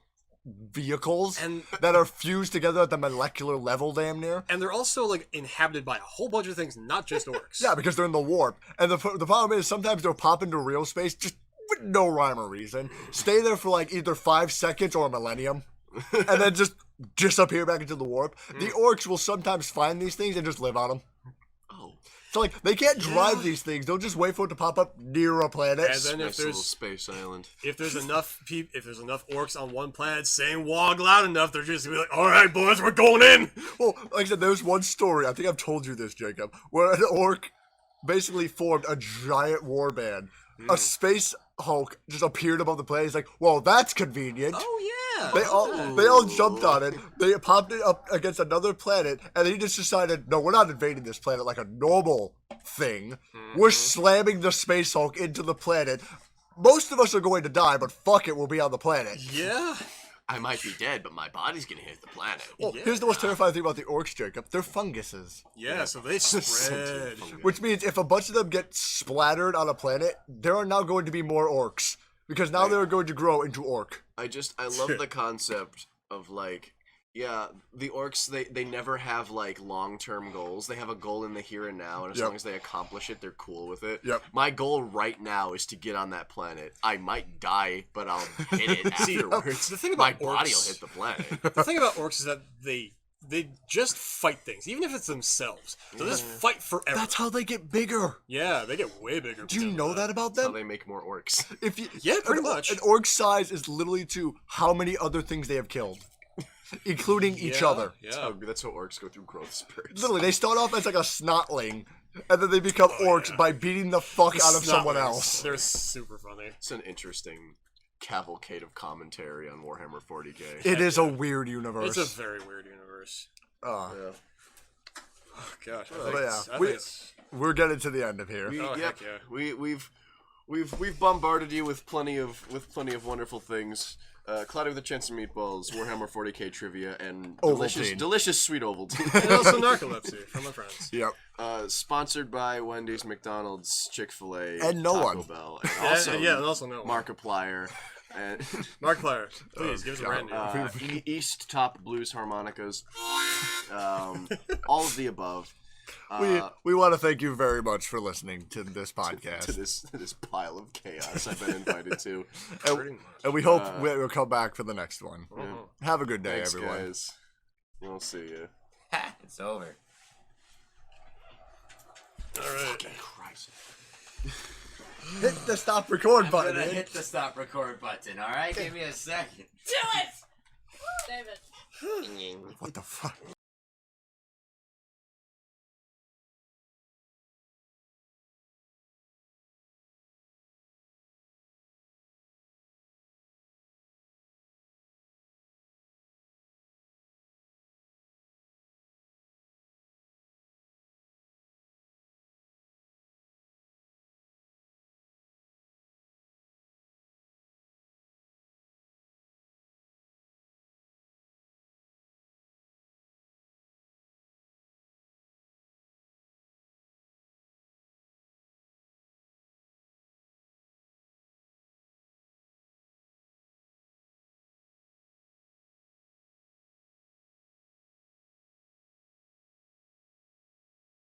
vehicles And- that are fused together at the molecular level, damn near. And they're also like inhabited by a whole bunch of things, not just orcs. Yeah, because they're in the warp. And the problem is sometimes they'll pop into real space just with no rhyme or reason. Stay there for like either 5 seconds or a millennium. And then just disappear back into the warp. The orcs will sometimes find these things and just live on them. Oh. So like they can't drive these things. They'll just wait for it to pop up near a planet. And then Nice little space island. if there's enough orcs on one planet saying "wog" loud enough, they're just gonna be like, "All right, boys, we're going in." Well, like I said, there's one story. I think I've told you this, Jacob, where an orc basically formed a giant warband. A space Hulk just appeared above the planet. He's like, "Well, that's convenient." Oh yeah. They all jumped on it. They popped it up against another planet, and he just decided, no, we're not invading this planet like a normal thing. We're slamming the Space Hulk into the planet. Most of us are going to die, but fuck it, we'll be on the planet. Yeah. I might be dead, but my body's gonna hit the planet. Well, here's the most terrifying thing about the orcs, Jacob. They're funguses. Yeah. So they spread. Which means if a bunch of them get splattered on a planet, there are now going to be more orcs. Because now they're going to grow into orc. I love the concept of like, yeah, the orcs, they never have like long-term goals. They have a goal in the here and now, and as long as they accomplish it, they're cool with it. Yep. My goal right now is to get on that planet. I might die, but I'll hit it afterwards. The thing My about body will orcs, hit the planet. the thing about orcs is that they just fight things, even if it's themselves. They'll just fight forever. That's how they get bigger. Yeah, they get way bigger. Do you know that about That's how them? they make more orcs. If you, Yeah, pretty much. An orc's size is literally to how many other things they have killed, including each other. Yeah. That's how orcs go through growth spurts. Literally, they start off as like a snotling, and then they become orcs by beating the fuck out of someone Snotlings. else. They're super funny. It's an interesting cavalcade of commentary on Warhammer 40k. It is a weird universe. It's a very weird universe. Uh, Yeah. Oh gosh. but yeah, I think it's we're getting to the end of here. Oh, Yep. heck yeah. We've bombarded you with plenty of wonderful things. Cloudy with a Chance of Meatballs, Warhammer 40k trivia, and Ovaltine. delicious sweet Ovaltine. And also narcolepsy from my friends. Yep. Sponsored by Wendy's, McDonald's, Chick-fil-A, And no Taco one. Bell, and also and also no. Markiplier, and Markiplier, please give us a brand new. East Top Blues Harmonicas, all of the above. We want to thank you very much for listening to this podcast. To this pile of chaos I've been invited to. And we hope we'll come back for the next one. Have a good day, Thanks, everyone. guys. We'll see you. It's over. All right. Fucking Christ. Hit the stop record I'm button. gonna man. hit the stop record button. All right, give me a second. Do it! David. What the fuck?